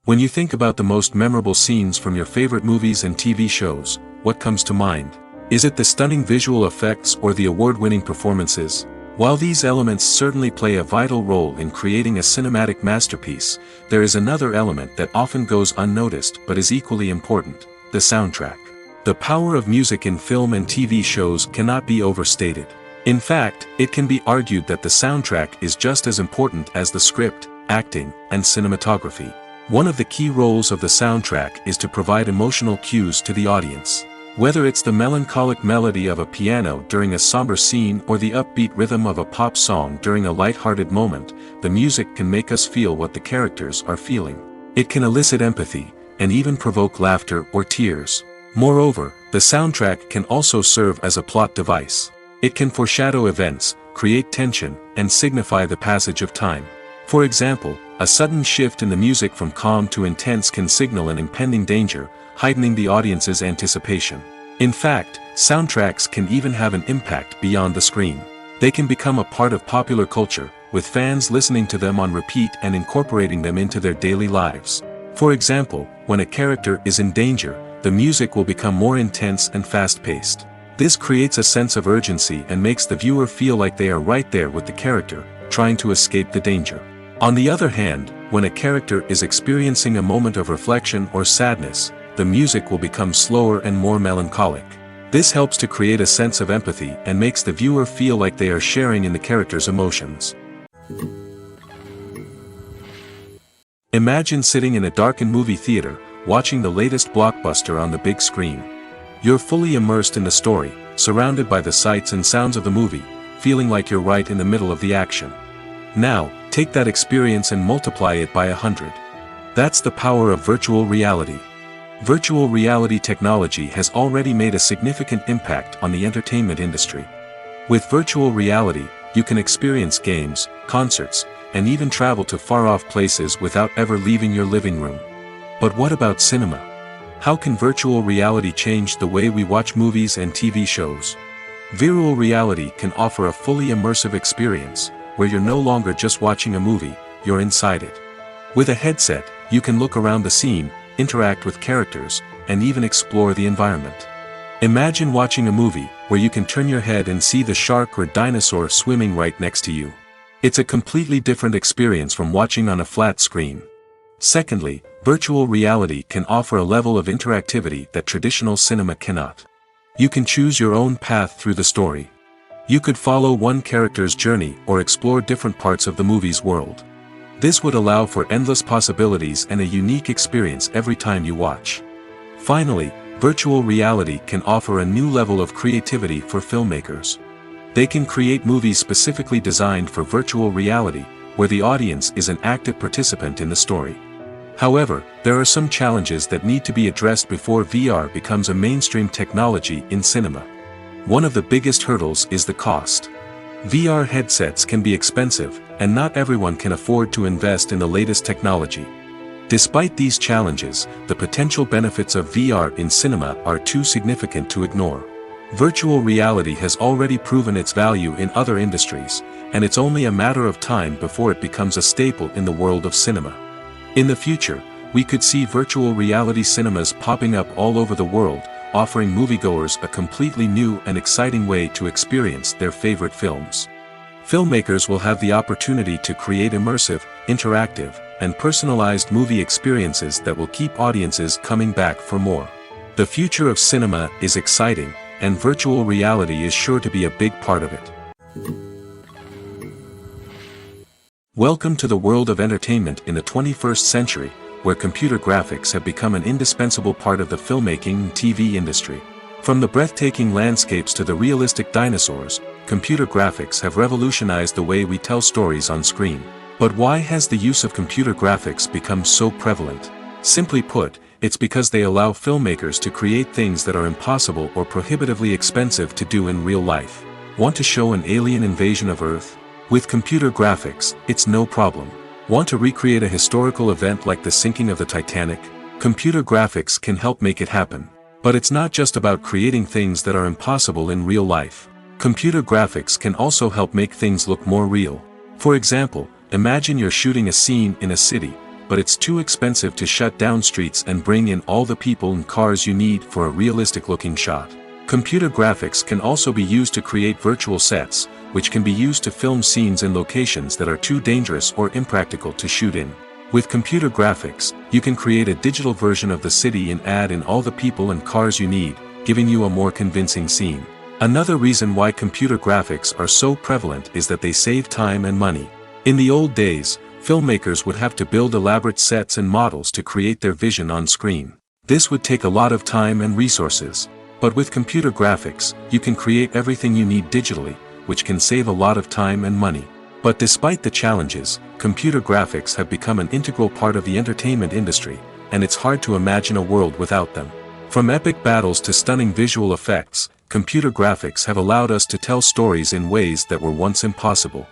When you think about the most memorable scenes from your favorite movies and TV shows, what comes to mind? Is it the stunning visual effects or the award-winning performances? While these elements certainly play a vital role in creating a cinematic masterpiece, there is another element that often goes unnoticed but is equally important: the soundtrack. The power of music in film and TV shows cannot be overstated. In fact, it can be argued that the soundtrack is just as important as the script, acting, and cinematography. One of the key roles of the soundtrack is to provide emotional cues to the audience. Whether it's the melancholic melody of a piano during a somber scene or the upbeat rhythm of a pop song during a light-hearted moment, the music can make us feel what the characters are feeling. It can elicit empathy, and even provoke laughter or tears. Moreover, the soundtrack can also serve as a plot device. It can foreshadow events, create tension, and signify the passage of time. For example, a sudden shift in the music from calm to intense can signal an impending danger, heightening the audience's anticipation. In fact, soundtracks can even have an impact beyond the screen. They can become a part of popular culture, with fans listening to them on repeat and incorporating them into their daily lives. For example, when a character is in danger, the music will become more intense and fast-paced. This creates a sense of urgency and makes the viewer feel like they are right there with the character, trying to escape the danger. On the other hand, when a character is experiencing a moment of reflection or sadness, the music will become slower and more melancholic. This helps to create a sense of empathy and makes the viewer feel like they are sharing in the character's emotions. Imagine sitting in a darkened movie theater, watching the latest blockbuster on the big screen. You're fully immersed in the story, surrounded by the sights and sounds of the movie, feeling like you're right in the middle of the action. Now, take that experience and multiply it by 100. That's the power of virtual reality. Virtual reality technology has already made a significant impact on the entertainment industry. With virtual reality, you can experience games, concerts, and even travel to far-off places without ever leaving your living room. But what about cinema? How can virtual reality change the way we watch movies and TV shows? Virtual reality can offer a fully immersive experience, where you're no longer just watching a movie, you're inside it. With a headset, you can look around the scene, interact with characters, and even explore the environment. Imagine watching a movie where you can turn your head and see the shark or dinosaur swimming right next to you. It's a completely different experience from watching on a flat screen. Secondly, virtual reality can offer a level of interactivity that traditional cinema cannot. You can choose your own path through the story. You could follow one character's journey or explore different parts of the movie's world. This would allow for endless possibilities and a unique experience every time you watch. Finally, virtual reality can offer a new level of creativity for filmmakers. They can create movies specifically designed for virtual reality, where the audience is an active participant in the story. However, there are some challenges that need to be addressed before VR becomes a mainstream technology in cinema. One of the biggest hurdles is the cost. VR headsets can be expensive, and not everyone can afford to invest in the latest technology. Despite these challenges, the potential benefits of VR in cinema are too significant to ignore. Virtual reality has already proven its value in other industries, and it's only a matter of time before it becomes a staple in the world of cinema. In the future, we could see virtual reality cinemas popping up all over the world, offering moviegoers a completely new and exciting way to experience their favorite films. Filmmakers will have the opportunity to create immersive, interactive, and personalized movie experiences that will keep audiences coming back for more. The future of cinema is exciting, and virtual reality is sure to be a big part of it. Welcome to the world of entertainment in the 21st century, where computer graphics have become an indispensable part of the filmmaking and TV industry. From the breathtaking landscapes to the realistic dinosaurs, computer graphics have revolutionized the way we tell stories on screen. But why has the use of computer graphics become so prevalent? Simply put, it's because they allow filmmakers to create things that are impossible or prohibitively expensive to do in real life. Want to show an alien invasion of Earth? With computer graphics, it's no problem. Want to recreate a historical event like the sinking of the Titanic? Computer graphics can help make it happen. But it's not just about creating things that are impossible in real life. Computer graphics can also help make things look more real. For example, imagine you're shooting a scene in a city, but it's too expensive to shut down streets and bring in all the people and cars you need for a realistic-looking shot. Computer graphics can also be used to create virtual sets, which can be used to film scenes in locations that are too dangerous or impractical to shoot in. With computer graphics, you can create a digital version of the city and add in all the people and cars you need, giving you a more convincing scene. Another reason why computer graphics are so prevalent is that they save time and money. In the old days, filmmakers would have to build elaborate sets and models to create their vision on screen. This would take a lot of time and resources. But with computer graphics, you can create everything you need digitally, which can save a lot of time and money. But despite the challenges, computer graphics have become an integral part of the entertainment industry, and it's hard to imagine a world without them. From epic battles to stunning visual effects, computer graphics have allowed us to tell stories in ways that were once impossible.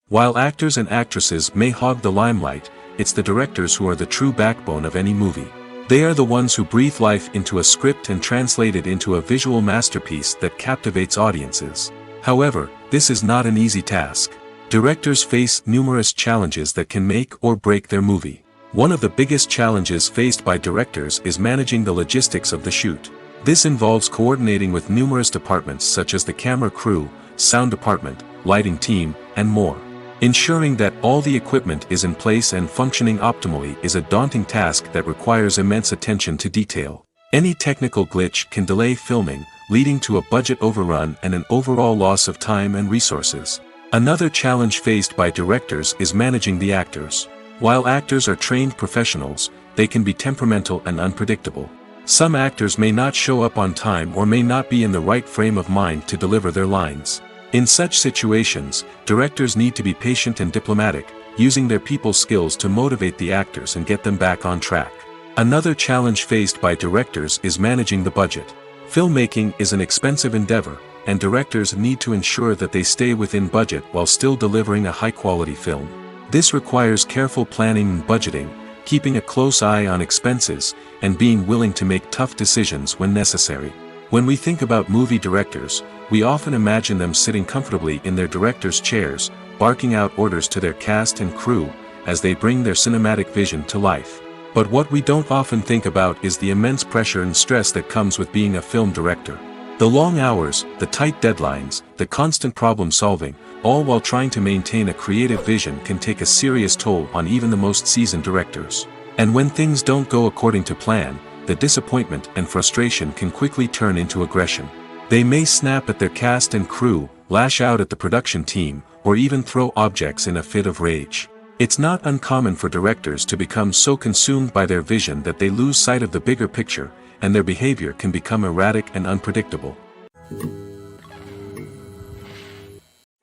While actors and actresses may hog the limelight, it's the directors who are the true backbone of any movie. They are the ones who breathe life into a script and translate it into a visual masterpiece that captivates audiences. However, this is not an easy task. Directors face numerous challenges that can make or break their movie. One of the biggest challenges faced by directors is managing the logistics of the shoot. This involves coordinating with numerous departments such as the camera crew, sound department, lighting team, and more. Ensuring that all the equipment is in place and functioning optimally is a daunting task that requires immense attention to detail. Any technical glitch can delay filming, leading to a budget overrun and an overall loss of time and resources. Another challenge faced by directors is managing the actors. While actors are trained professionals, they can be temperamental and unpredictable. Some actors may not show up on time or may not be in the right frame of mind to deliver their lines. In such situations, directors need to be patient and diplomatic, using their people skills to motivate the actors and get them back on track. Another challenge faced by directors is managing the budget. Filmmaking is an expensive endeavor, and directors need to ensure that they stay within budget while still delivering a high-quality film. This requires careful planning and budgeting, keeping a close eye on expenses, and being willing to make tough decisions when necessary. When we think about movie directors, we often imagine them sitting comfortably in their director's chairs, barking out orders to their cast and crew, as they bring their cinematic vision to life. But what we don't often think about is the immense pressure and stress that comes with being a film director. The long hours, the tight deadlines, the constant problem solving, all while trying to maintain a creative vision can take a serious toll on even the most seasoned directors. And when things don't go according to plan, the disappointment and frustration can quickly turn into aggression. They may snap at their cast and crew, lash out at the production team, or even throw objects in a fit of rage. It's not uncommon for directors to become so consumed by their vision that they lose sight of the bigger picture, and their behavior can become erratic and unpredictable.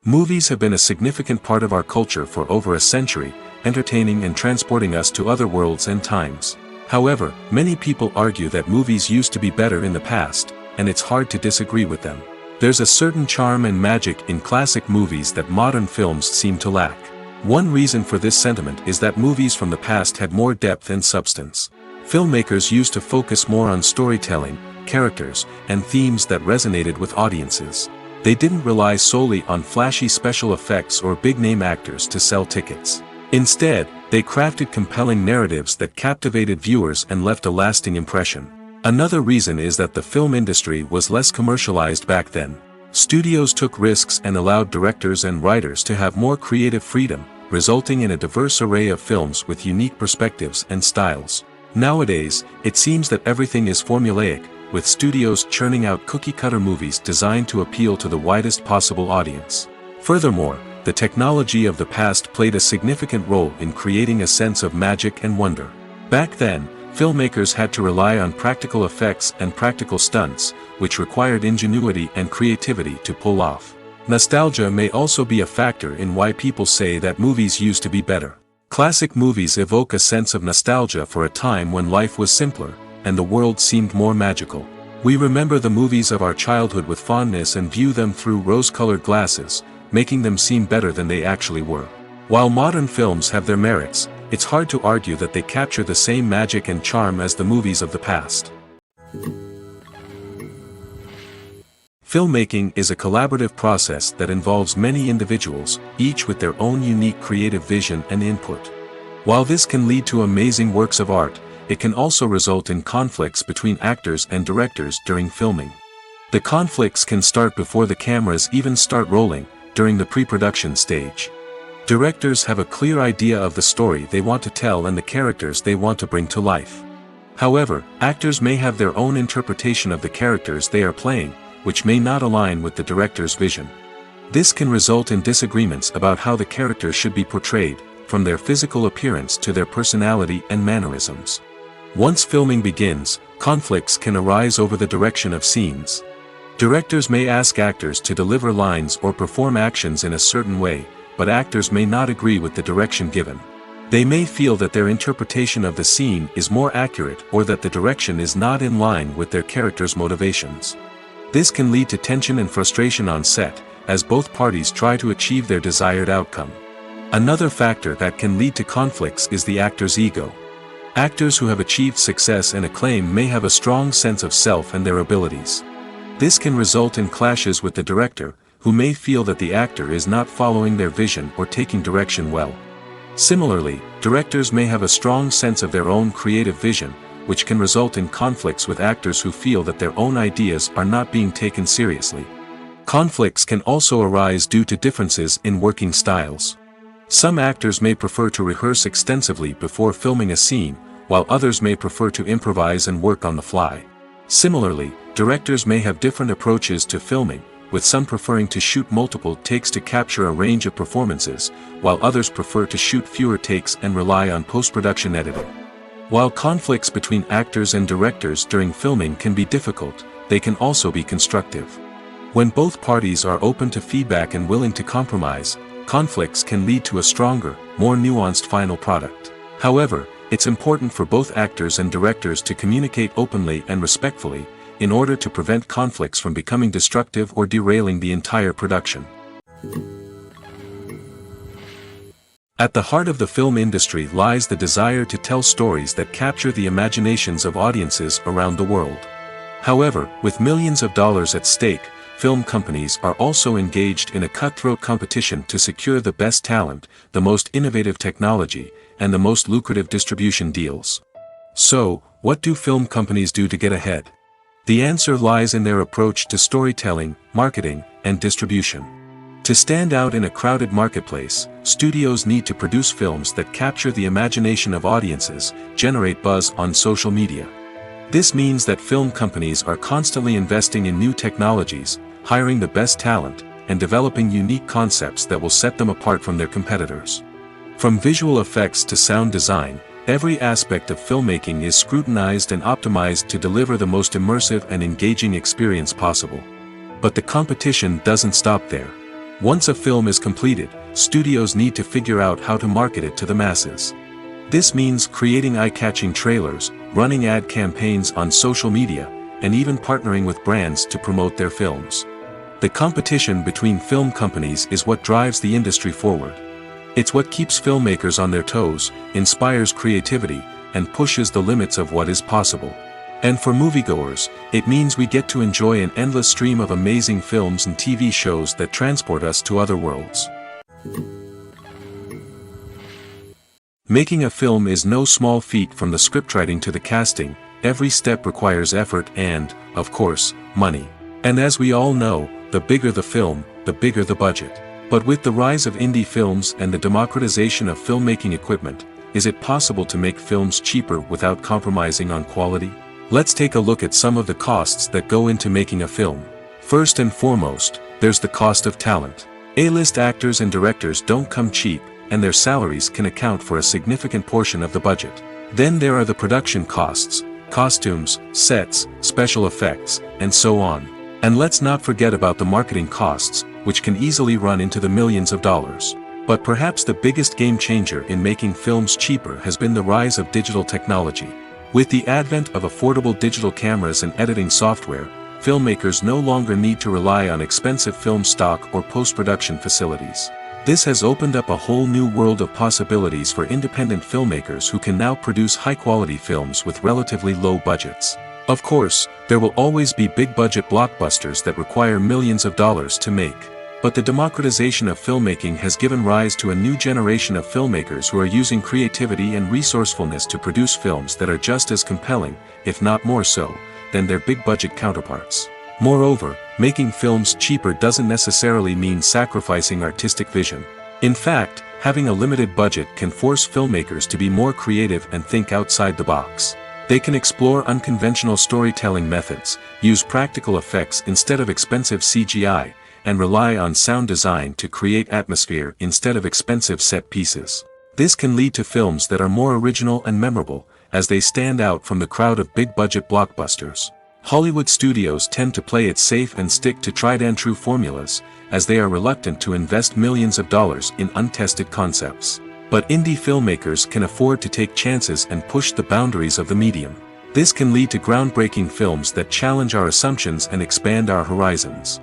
Movies have been a significant part of our culture for over a century, entertaining and transporting us to other worlds and times. However, many people argue that movies used to be better in the past, and it's hard to disagree with them. There's a certain charm and magic in classic movies that modern films seem to lack. One reason for this sentiment is that movies from the past had more depth and substance. Filmmakers used to focus more on storytelling, characters, and themes that resonated with audiences. They didn't rely solely on flashy special effects or big-name actors to sell tickets. Instead, they crafted compelling narratives that captivated viewers and left a lasting impression. Another reason is that the film industry was less commercialized back then. Studios took risks and allowed directors and writers to have more creative freedom, resulting in a diverse array of films with unique perspectives and styles. Nowadays, it seems that everything is formulaic, with studios churning out cookie-cutter movies designed to appeal to the widest possible audience. Furthermore, the technology of the past played a significant role in creating a sense of magic and wonder. Back then, filmmakers had to rely on practical effects and practical stunts, which required ingenuity and creativity to pull off. Nostalgia may also be a factor in why people say that movies used to be better. Classic movies evoke a sense of nostalgia for a time when life was simpler, and the world seemed more magical. We remember the movies of our childhood with fondness and view them through rose-colored glasses, making them seem better than they actually were. While modern films have their merits, it's hard to argue that they capture the same magic and charm as the movies of the past. Filmmaking is a collaborative process that involves many individuals, each with their own unique creative vision and input. While this can lead to amazing works of art, it can also result in conflicts between actors and directors during filming. The conflicts can start before the cameras even start rolling, during the pre-production stage. Directors have a clear idea of the story they want to tell and the characters they want to bring to life. However, actors may have their own interpretation of the characters they are playing, which may not align with the director's vision. This can result in disagreements about how the characters should be portrayed, from their physical appearance to their personality and mannerisms. Once filming begins, conflicts can arise over the direction of scenes. Directors may ask actors to deliver lines or perform actions in a certain way, but actors may not agree with the direction given. They may feel that their interpretation of the scene is more accurate or that the direction is not in line with their character's motivations. This can lead to tension and frustration on set, as both parties try to achieve their desired outcome. Another factor that can lead to conflicts is the actor's ego. Actors who have achieved success and acclaim may have a strong sense of self and their abilities. This can result in clashes with the director, who may feel that the actor is not following their vision or taking direction well. Similarly, directors may have a strong sense of their own creative vision, which can result in conflicts with actors who feel that their own ideas are not being taken seriously. Conflicts can also arise due to differences in working styles. Some actors may prefer to rehearse extensively before filming a scene, while others may prefer to improvise and work on the fly. Similarly, directors may have different approaches to filming, with some preferring to shoot multiple takes to capture a range of performances, while others prefer to shoot fewer takes and rely on post-production editing. While conflicts between actors and directors during filming can be difficult, they can also be constructive. When both parties are open to feedback and willing to compromise, conflicts can lead to a stronger, more nuanced final product. However, it's important for both actors and directors to communicate openly and respectfully, in order to prevent conflicts from becoming destructive or derailing the entire production. At the heart of the film industry lies the desire to tell stories that capture the imaginations of audiences around the world. However, with millions of dollars at stake, film companies are also engaged in a cutthroat competition to secure the best talent, the most innovative technology, and the most lucrative distribution deals. So, what do film companies do to get ahead? The answer lies in their approach to storytelling, marketing, and distribution. To stand out in a crowded marketplace, studios need to produce films that capture the imagination of audiences, generate buzz on social media. This means that film companies are constantly investing in new technologies, hiring the best talent, and developing unique concepts that will set them apart from their competitors. From visual effects to sound design, every aspect of filmmaking is scrutinized and optimized to deliver the most immersive and engaging experience possible. But the competition doesn't stop there. Once a film is completed, studios need to figure out how to market it to the masses. This means creating eye-catching trailers, running ad campaigns on social media, and even partnering with brands to promote their films. The competition between film companies is what drives the industry forward. It's what keeps filmmakers on their toes, inspires creativity, and pushes the limits of what is possible. And for moviegoers, it means we get to enjoy an endless stream of amazing films and TV shows that transport us to other worlds. Making a film is no small feat. From the scriptwriting to the casting, every step requires effort and, of course, money. And as we all know, the bigger the film, the bigger the budget. But with the rise of indie films and the democratization of filmmaking equipment, is it possible to make films cheaper without compromising on quality? Let's take a look at some of the costs that go into making a film. First and foremost, there's the cost of talent. A-list actors and directors don't come cheap, and their salaries can account for a significant portion of the budget. Then there are the production costs, costumes, sets, special effects, and so on. And let's not forget about the marketing costs, which can easily run into the millions of dollars. But perhaps the biggest game changer in making films cheaper has been the rise of digital technology. With the advent of affordable digital cameras and editing software, filmmakers no longer need to rely on expensive film stock or post-production facilities. This has opened up a whole new world of possibilities for independent filmmakers who can now produce high-quality films with relatively low budgets. Of course, there will always be big-budget blockbusters that require millions of dollars to make. But the democratization of filmmaking has given rise to a new generation of filmmakers who are using creativity and resourcefulness to produce films that are just as compelling, if not more so, than their big-budget counterparts. Moreover, making films cheaper doesn't necessarily mean sacrificing artistic vision. In fact, having a limited budget can force filmmakers to be more creative and think outside the box. They can explore unconventional storytelling methods, use practical effects instead of expensive CGI, and rely on sound design to create atmosphere instead of expensive set pieces. This can lead to films that are more original and memorable, as they stand out from the crowd of big-budget blockbusters. Hollywood studios tend to play it safe and stick to tried-and-true formulas, as they are reluctant to invest millions of dollars in untested concepts. But indie filmmakers can afford to take chances and push the boundaries of the medium. This can lead to groundbreaking films that challenge our assumptions and expand our horizons.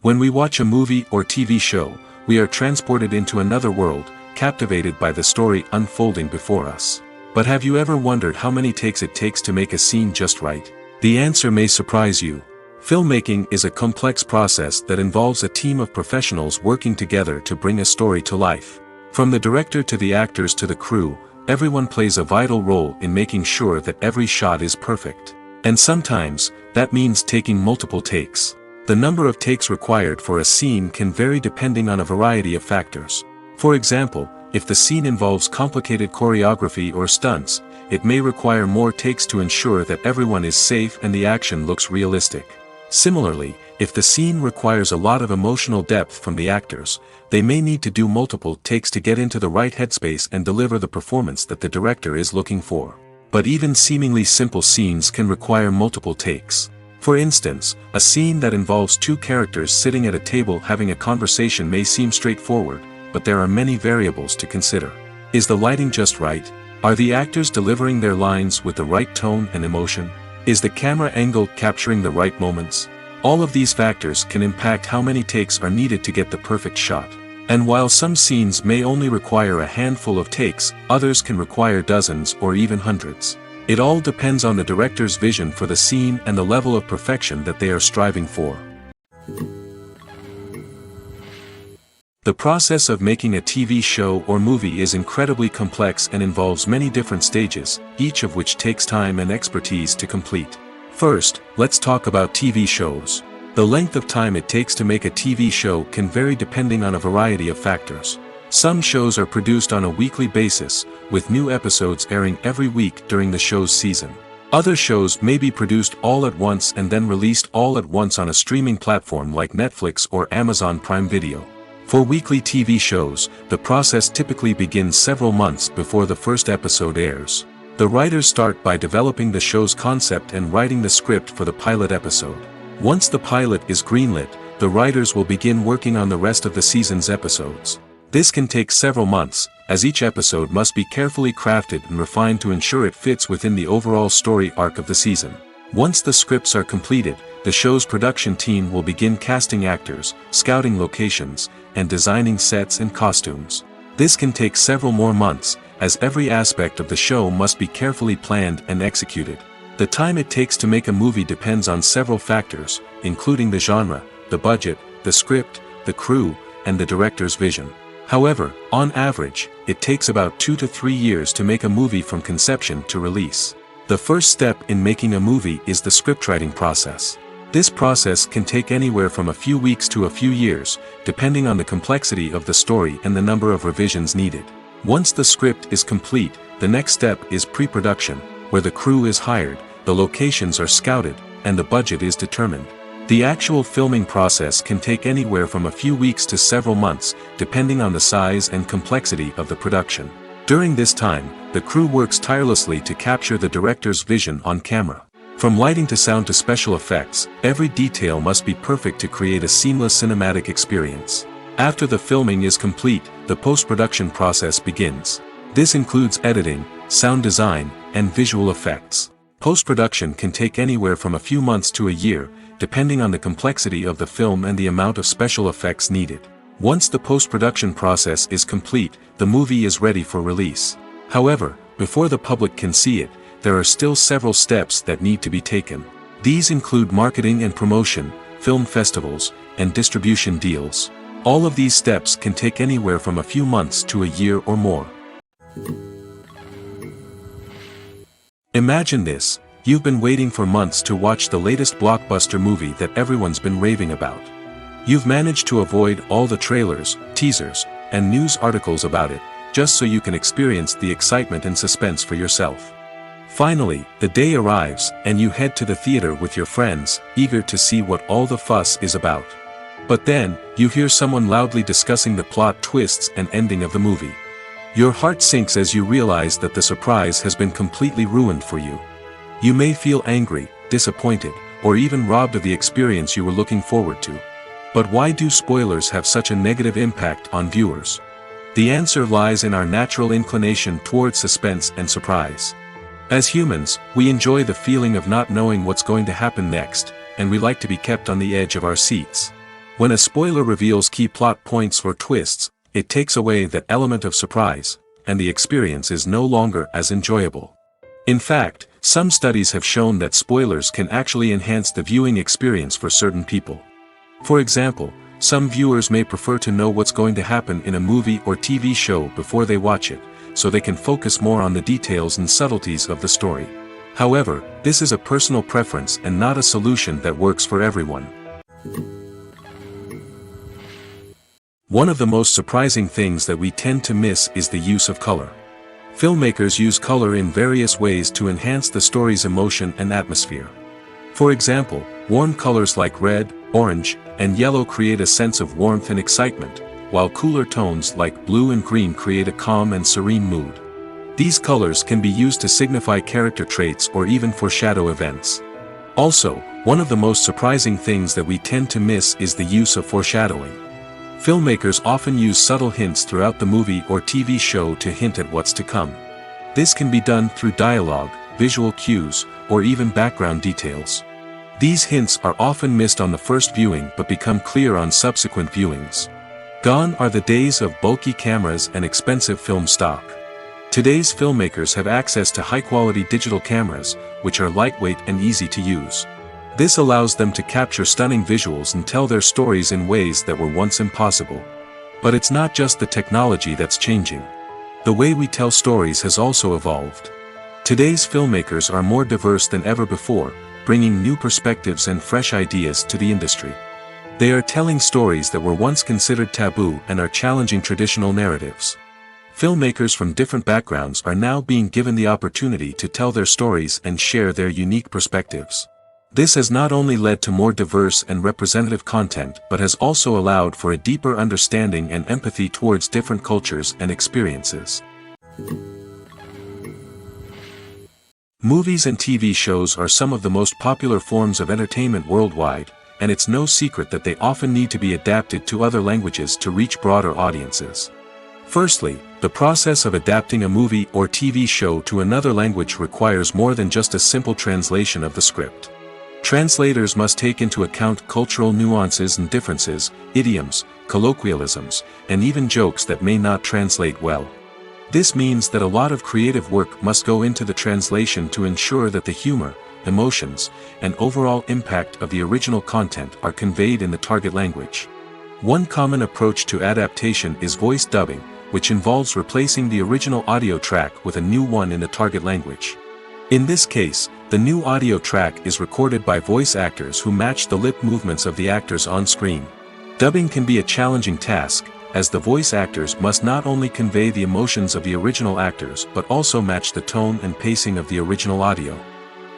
When we watch a movie or TV show, we are transported into another world, captivated by the story unfolding before us. But have you ever wondered how many takes it takes to make a scene just right? The answer may surprise you. Filmmaking is a complex process that involves a team of professionals working together to bring a story to life. From the director to the actors to the crew, everyone plays a vital role in making sure that every shot is perfect. And sometimes, that means taking multiple takes. The number of takes required for a scene can vary depending on a variety of factors. For example, if the scene involves complicated choreography or stunts, it may require more takes to ensure that everyone is safe and the action looks realistic. Similarly, if the scene requires a lot of emotional depth from the actors, they may need to do multiple takes to get into the right headspace and deliver the performance that the director is looking for. But even seemingly simple scenes can require multiple takes. For instance, a scene that involves two characters sitting at a table having a conversation may seem straightforward, but there are many variables to consider. Is the lighting just right? Are the actors delivering their lines with the right tone and emotion? Is the camera angle capturing the right moments? All of these factors can impact how many takes are needed to get the perfect shot. And while some scenes may only require a handful of takes, others can require dozens or even hundreds. It all depends on the director's vision for the scene and the level of perfection that they are striving for. The process of making a TV show or movie is incredibly complex and involves many different stages, each of which takes time and expertise to complete. First, let's talk about TV shows. The length of time it takes to make a TV show can vary depending on a variety of factors. Some shows are produced on a weekly basis, with new episodes airing every week during the show's season. Other shows may be produced all at once and then released all at once on a streaming platform like Netflix or Amazon Prime Video. For weekly TV shows, the process typically begins several months before the first episode airs. The writers start by developing the show's concept and writing the script for the pilot episode. Once the pilot is greenlit, the writers will begin working on the rest of the season's episodes. This can take several months, as each episode must be carefully crafted and refined to ensure it fits within the overall story arc of the season. Once the scripts are completed, the show's production team will begin casting actors, scouting locations, and designing sets and costumes. This can take several more months, as every aspect of the show must be carefully planned and executed. The time it takes to make a movie depends on several factors, including the genre, the budget, the script, the crew, and the director's vision. However, on average, it takes about 2 to 3 years to make a movie from conception to release. The first step in making a movie is the scriptwriting process. This process can take anywhere from a few weeks to a few years, depending on the complexity of the story and the number of revisions needed. Once the script is complete, the next step is pre-production, where the crew is hired, the locations are scouted, and the budget is determined. The actual filming process can take anywhere from a few weeks to several months, depending on the size and complexity of the production. During this time, the crew works tirelessly to capture the director's vision on camera. From lighting to sound to special effects, every detail must be perfect to create a seamless cinematic experience. After the filming is complete, the post-production process begins. This includes editing, sound design, and visual effects. Post-production can take anywhere from a few months to a year, depending on the complexity of the film and the amount of special effects needed. Once the post-production process is complete, the movie is ready for release. However, before the public can see it, there are still several steps that need to be taken. These include marketing and promotion, film festivals, and distribution deals. All of these steps can take anywhere from a few months to a year or more. Imagine this: you've been waiting for months to watch the latest blockbuster movie that everyone's been raving about. You've managed to avoid all the trailers, teasers, and news articles about it, just so you can experience the excitement and suspense for yourself. Finally, the day arrives, and you head to the theater with your friends, eager to see what all the fuss is about. But then, you hear someone loudly discussing the plot twists and ending of the movie. Your heart sinks as you realize that the surprise has been completely ruined for you. You may feel angry, disappointed, or even robbed of the experience you were looking forward to. But why do spoilers have such a negative impact on viewers? The answer lies in our natural inclination toward suspense and surprise. As humans, we enjoy the feeling of not knowing what's going to happen next, and we like to be kept on the edge of our seats. When a spoiler reveals key plot points or twists, it takes away that element of surprise, and the experience is no longer as enjoyable. In fact, some studies have shown that spoilers can actually enhance the viewing experience for certain people. For example, some viewers may prefer to know what's going to happen in a movie or TV show before they watch it, so they can focus more on the details and subtleties of the story. However, this is a personal preference and not a solution that works for everyone. One of the most surprising things that we tend to miss is the use of color. Filmmakers use color in various ways to enhance the story's emotion and atmosphere. For example, warm colors like red, orange, and yellow create a sense of warmth and excitement, while cooler tones like blue and green create a calm and serene mood. These colors can be used to signify character traits or even foreshadow events. Also, one of the most surprising things that we tend to miss is the use of foreshadowing. Filmmakers often use subtle hints throughout the movie or TV show to hint at what's to come. This can be done through dialogue, visual cues, or even background details. These hints are often missed on the first viewing but become clear on subsequent viewings. Gone are the days of bulky cameras and expensive film stock. Today's filmmakers have access to high-quality digital cameras, which are lightweight and easy to use. This allows them to capture stunning visuals and tell their stories in ways that were once impossible. But it's not just the technology that's changing. The way we tell stories has also evolved. Today's filmmakers are more diverse than ever before, bringing new perspectives and fresh ideas to the industry. They are telling stories that were once considered taboo and are challenging traditional narratives. Filmmakers from different backgrounds are now being given the opportunity to tell their stories and share their unique perspectives. This has not only led to more diverse and representative content but has also allowed for a deeper understanding and empathy towards different cultures and experiences. Movies and TV shows are some of the most popular forms of entertainment worldwide, and it's no secret that they often need to be adapted to other languages to reach broader audiences. Firstly, the process of adapting a movie or TV show to another language requires more than just a simple translation of the script. Translators must take into account cultural nuances and differences, idioms, colloquialisms, and even jokes that may not translate well. This means that a lot of creative work must go into the translation to ensure that the humor, emotions, and overall impact of the original content are conveyed in the target language. One common approach to adaptation is voice dubbing, which involves replacing the original audio track with a new one in the target language. In this case, the new audio track is recorded by voice actors who match the lip movements of the actors on screen. Dubbing can be a challenging task, as the voice actors must not only convey the emotions of the original actors but also match the tone and pacing of the original audio.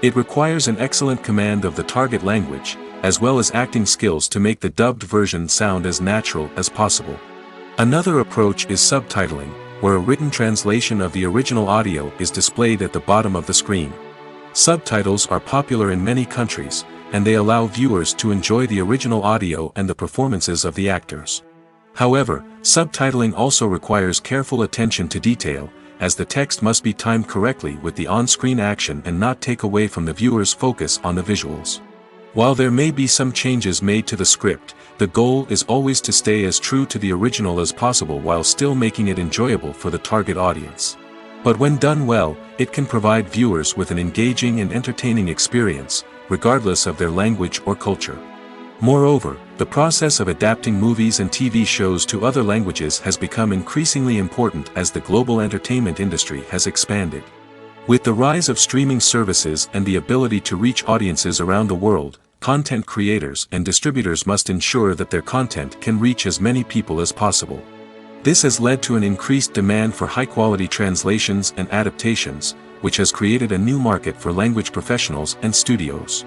It requires an excellent command of the target language, as well as acting skills to make the dubbed version sound as natural as possible. Another approach is subtitling, where a written translation of the original audio is displayed at the bottom of the screen. Subtitles are popular in many countries, and they allow viewers to enjoy the original audio and the performances of the actors. However, subtitling also requires careful attention to detail, as the text must be timed correctly with the on-screen action and not take away from the viewer's focus on the visuals. While there may be some changes made to the script, the goal is always to stay as true to the original as possible while still making it enjoyable for the target audience. But when done well, it can provide viewers with an engaging and entertaining experience, regardless of their language or culture. Moreover, the process of adapting movies and TV shows to other languages has become increasingly important as the global entertainment industry has expanded. With the rise of streaming services and the ability to reach audiences around the world, content creators and distributors must ensure that their content can reach as many people as possible. This has led to an increased demand for high-quality translations and adaptations, which has created a new market for language professionals and studios.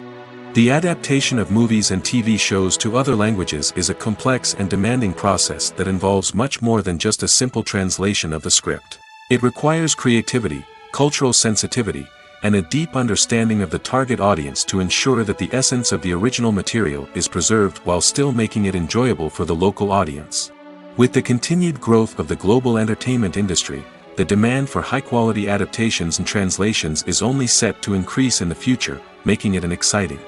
The adaptation of movies and TV shows to other languages is a complex and demanding process that involves much more than just a simple translation of the script. It requires creativity, cultural sensitivity, and a deep understanding of the target audience to ensure that the essence of the original material is preserved while still making it enjoyable for the local audience. With the continued growth of the global entertainment industry, the demand for high-quality adaptations and translations is only set to increase in the future, making it exciting.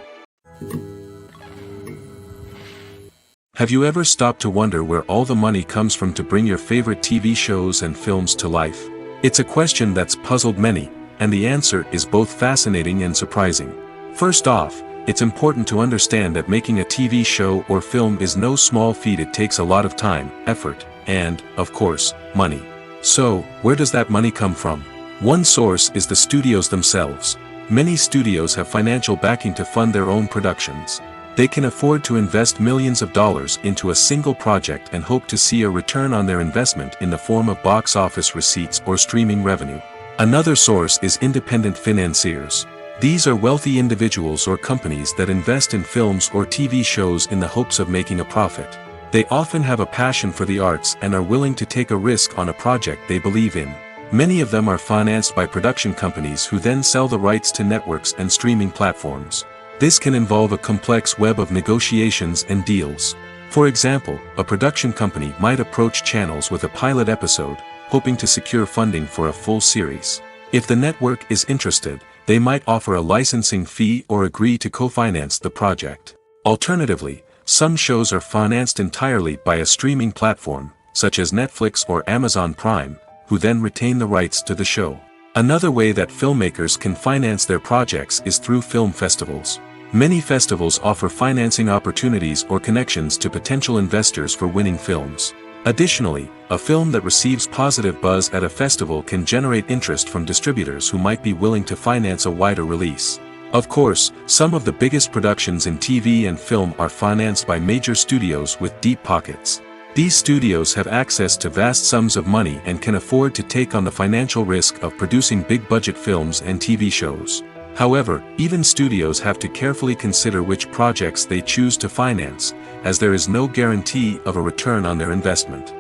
Have you ever stopped to wonder where all the money comes from to bring your favorite TV shows and films to life? It's a question that's puzzled many, and the answer is both fascinating and surprising. First off, it's important to understand that making a TV show or film is no small feat. It takes a lot of time, effort, and, of course, money. So, where does that money come from? One source is the studios themselves. Many studios have financial backing to fund their own productions. They can afford to invest millions of dollars into a single project and hope to see a return on their investment in the form of box office receipts or streaming revenue. Another source is independent financiers. These are wealthy individuals or companies that invest in films or TV shows in the hopes of making a profit. They often have a passion for the arts and are willing to take a risk on a project they believe in. Many of them are financed by production companies who then sell the rights to networks and streaming platforms. This can involve a complex web of negotiations and deals. For example, a production company might approach channels with a pilot episode, hoping to secure funding for a full series. If the network is interested, they might offer a licensing fee or agree to co-finance the project. Alternatively, some shows are financed entirely by a streaming platform, such as Netflix or Amazon Prime, who then retain the rights to the show. Another way that filmmakers can finance their projects is through film festivals. Many festivals offer financing opportunities or connections to potential investors for winning films. Additionally, a film that receives positive buzz at a festival can generate interest from distributors who might be willing to finance a wider release. Of course, some of the biggest productions in TV and film are financed by major studios with deep pockets. These studios have access to vast sums of money and can afford to take on the financial risk of producing big-budget films and TV shows. However, even studios have to carefully consider which projects they choose to finance, as there is no guarantee of a return on their investment.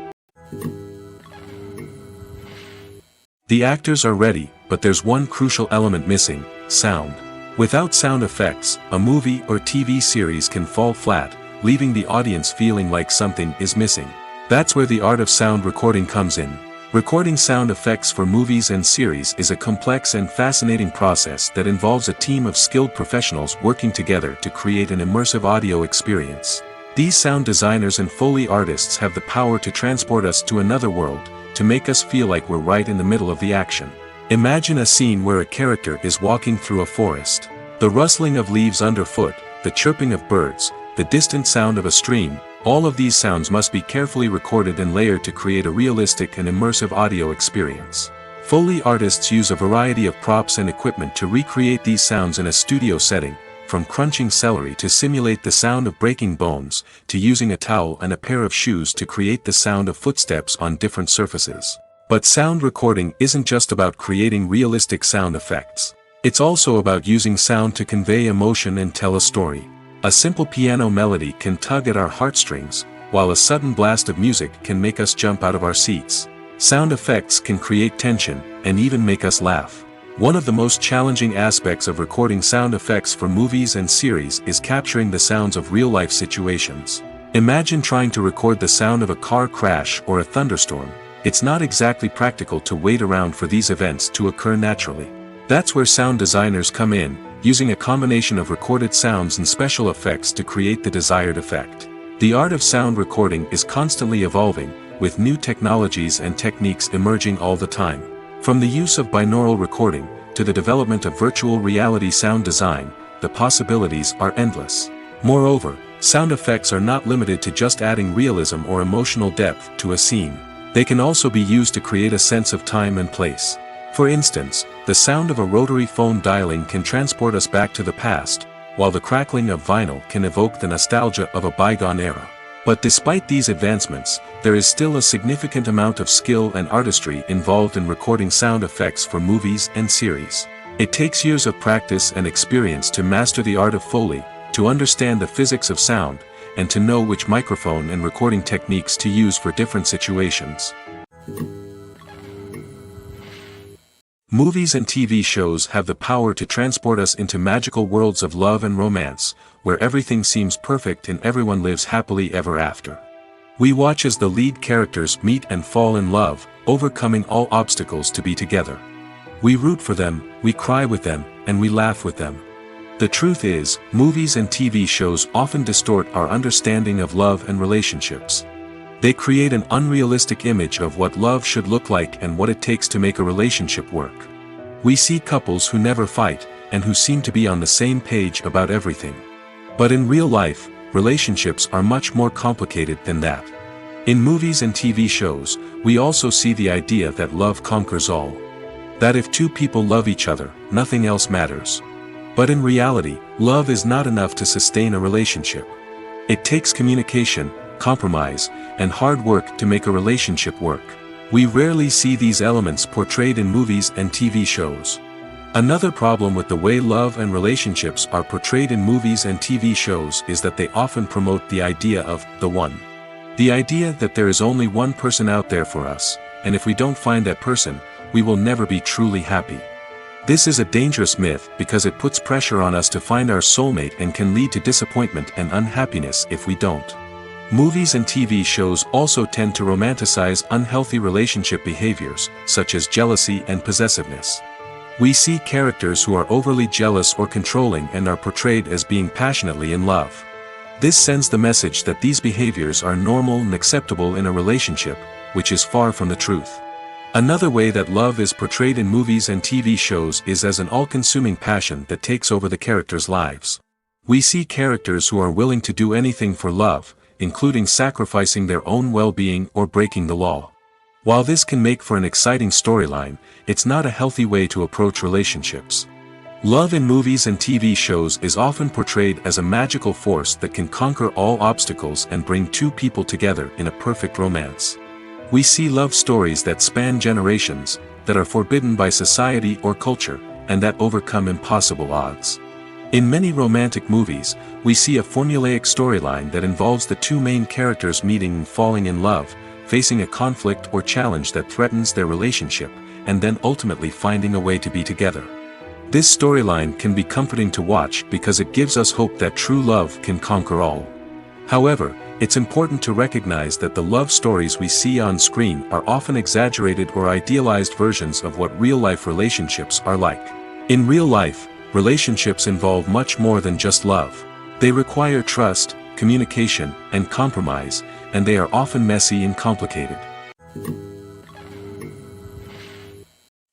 The actors are ready, but there's one crucial element missing: sound. Without sound effects, a movie or TV series can fall flat, leaving the audience feeling like something is missing. That's where the art of sound recording comes in. Recording sound effects for movies and series is a complex and fascinating process that involves a team of skilled professionals working together to create an immersive audio experience. These sound designers and Foley artists have the power to transport us to another world, to make us feel like we're right in the middle of the action. Imagine a scene where a character is walking through a forest. The rustling of leaves underfoot, the chirping of birds, the distant sound of a stream, all of these sounds must be carefully recorded and layered to create a realistic and immersive audio experience. Foley artists use a variety of props and equipment to recreate these sounds in a studio setting, from crunching celery to simulate the sound of breaking bones, to using a towel and a pair of shoes to create the sound of footsteps on different surfaces. But sound recording isn't just about creating realistic sound effects. It's also about using sound to convey emotion and tell a story. A simple piano melody can tug at our heartstrings, while a sudden blast of music can make us jump out of our seats. Sound effects can create tension, and even make us laugh. One of the most challenging aspects of recording sound effects for movies and series is capturing the sounds of real-life situations. Imagine trying to record the sound of a car crash or a thunderstorm. It's not exactly practical to wait around for these events to occur naturally. That's where sound designers come in, using a combination of recorded sounds and special effects to create the desired effect. The art of sound recording is constantly evolving, with new technologies and techniques emerging all the time. From the use of binaural recording, to the development of virtual reality sound design, the possibilities are endless. Moreover, sound effects are not limited to just adding realism or emotional depth to a scene. They can also be used to create a sense of time and place. For instance, the sound of a rotary phone dialing can transport us back to the past, while the crackling of vinyl can evoke the nostalgia of a bygone era. But despite these advancements, there is still a significant amount of skill and artistry involved in recording sound effects for movies and series. It takes years of practice and experience to master the art of Foley, to understand the physics of sound, and to know which microphone and recording techniques to use for different situations. Movies and TV shows have the power to transport us into magical worlds of love and romance, where everything seems perfect and everyone lives happily ever after. We watch as the lead characters meet and fall in love, overcoming all obstacles to be together. We root for them, we cry with them, and we laugh with them. The truth is, movies and TV shows often distort our understanding of love and relationships. They create an unrealistic image of what love should look like and what it takes to make a relationship work. We see couples who never fight, and who seem to be on the same page about everything. But in real life, relationships are much more complicated than that. In movies and TV shows, we also see the idea that love conquers all. That if two people love each other, nothing else matters. But in reality, love is not enough to sustain a relationship. It takes communication, compromise, and hard work to make a relationship work. We rarely see these elements portrayed in movies and TV shows. Another problem with the way love and relationships are portrayed in movies and TV shows is that they often promote the idea of the one. The idea that there is only one person out there for us, and if we don't find that person, we will never be truly happy. This is a dangerous myth because it puts pressure on us to find our soulmate and can lead to disappointment and unhappiness if we don't. Movies and TV shows also tend to romanticize unhealthy relationship behaviors, such as jealousy and possessiveness. We see characters who are overly jealous or controlling and are portrayed as being passionately in love. This sends the message that these behaviors are normal and acceptable in a relationship, which is far from the truth. Another way that love is portrayed in movies and TV shows is as an all-consuming passion that takes over the characters' lives. We see characters who are willing to do anything for love, including sacrificing their own well-being or breaking the law. While this can make for an exciting storyline, it's not a healthy way to approach relationships. Love in movies and TV shows is often portrayed as a magical force that can conquer all obstacles and bring two people together in a perfect romance. We see love stories that span generations, that are forbidden by society or culture, and that overcome impossible odds. In many romantic movies, we see a formulaic storyline that involves the two main characters meeting and falling in love, facing a conflict or challenge that threatens their relationship, and then ultimately finding a way to be together. This storyline can be comforting to watch because it gives us hope that true love can conquer all. However, it's important to recognize that the love stories we see on screen are often exaggerated or idealized versions of what real-life relationships are like. In real life, relationships involve much more than just love. They require trust, communication, and compromise, and they are often messy and complicated.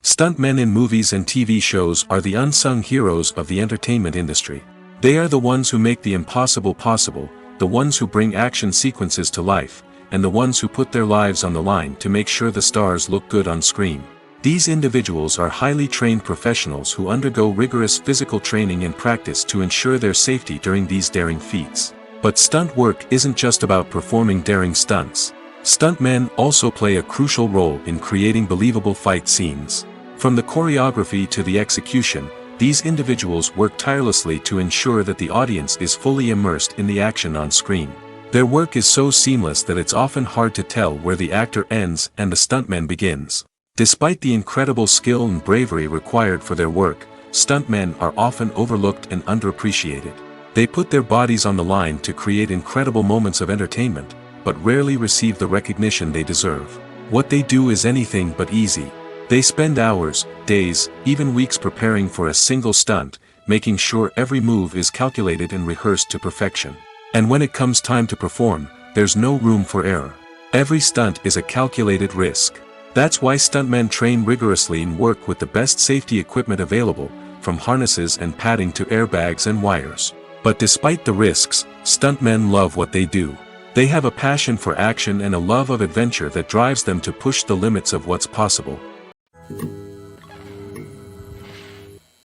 Stuntmen in movies and TV shows are the unsung heroes of the entertainment industry. They are the ones who make the impossible possible, the ones who bring action sequences to life, and the ones who put their lives on the line to make sure the stars look good on screen. These individuals are highly trained professionals who undergo rigorous physical training and practice to ensure their safety during these daring feats. But stunt work isn't just about performing daring stunts. Stuntmen also play a crucial role in creating believable fight scenes. From the choreography to the execution, these individuals work tirelessly to ensure that the audience is fully immersed in the action on screen. Their work is so seamless that it's often hard to tell where the actor ends and the stuntman begins. Despite the incredible skill and bravery required for their work, stuntmen are often overlooked and underappreciated. They put their bodies on the line to create incredible moments of entertainment, but rarely receive the recognition they deserve. What they do is anything but easy. They spend hours, days, even weeks preparing for a single stunt, making sure every move is calculated and rehearsed to perfection. And when it comes time to perform, there's no room for error. Every stunt is a calculated risk. That's why stuntmen train rigorously and work with the best safety equipment available, from harnesses and padding to airbags and wires. But despite the risks, stuntmen love what they do. They have a passion for action and a love of adventure that drives them to push the limits of what's possible.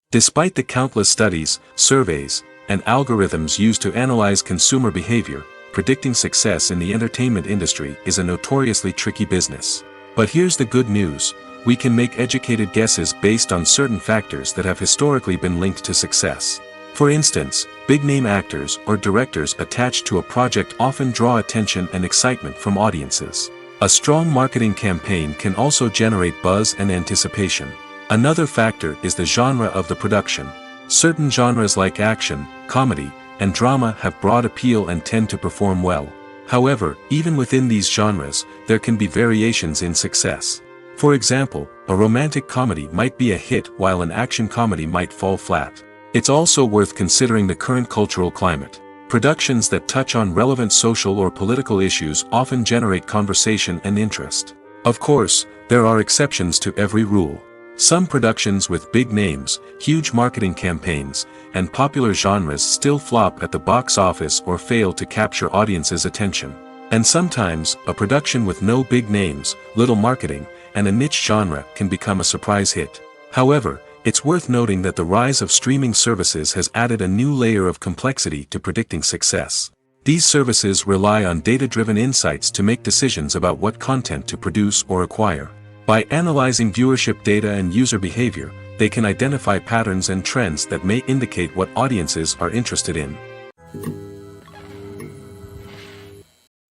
Despite the countless studies, surveys, and algorithms used to analyze consumer behavior, predicting success in the entertainment industry is a notoriously tricky business. But here's the good news: we can make educated guesses based on certain factors that have historically been linked to success. For instance, big-name actors or directors attached to a project often draw attention and excitement from audiences. A strong marketing campaign can also generate buzz and anticipation. Another factor is the genre of the production. Certain genres like action, comedy, and drama have broad appeal and tend to perform well. However, even within these genres, there can be variations in success. For example, a romantic comedy might be a hit while an action comedy might fall flat. It's also worth considering the current cultural climate. Productions that touch on relevant social or political issues often generate conversation and interest. Of course, there are exceptions to every rule. Some productions with big names, huge marketing campaigns, and popular genres still flop at the box office or fail to capture audiences' attention. And sometimes, a production with no big names, little marketing, and a niche genre can become a surprise hit. However, it's worth noting that the rise of streaming services has added a new layer of complexity to predicting success. These services rely on data-driven insights to make decisions about what content to produce or acquire. By analyzing viewership data and user behavior, they can identify patterns and trends that may indicate what audiences are interested in.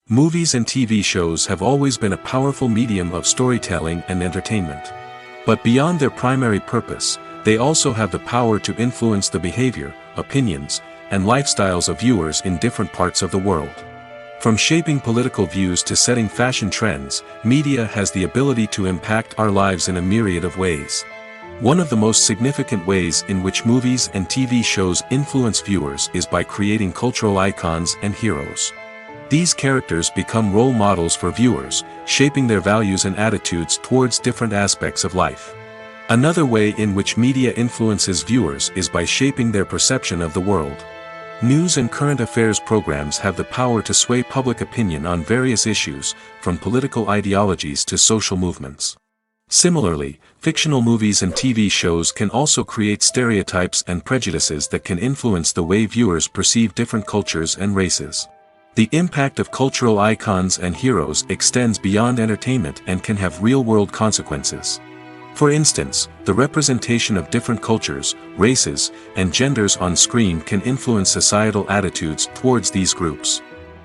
Movies and TV shows have always been a powerful medium of storytelling and entertainment. But beyond their primary purpose, they also have the power to influence the behavior, opinions, and lifestyles of viewers in different parts of the world. From shaping political views to setting fashion trends, media has the ability to impact our lives in a myriad of ways. One of the most significant ways in which movies and TV shows influence viewers is by creating cultural icons and heroes. These characters become role models for viewers, shaping their values and attitudes towards different aspects of life. Another way in which media influences viewers is by shaping their perception of the world. News and current affairs programs have the power to sway public opinion on various issues, from political ideologies to social movements. Similarly, fictional movies and TV shows can also create stereotypes and prejudices that can influence the way viewers perceive different cultures and races. The impact of cultural icons and heroes extends beyond entertainment and can have real-world consequences. For instance, the representation of different cultures, races, and genders on screen can influence societal attitudes towards these groups.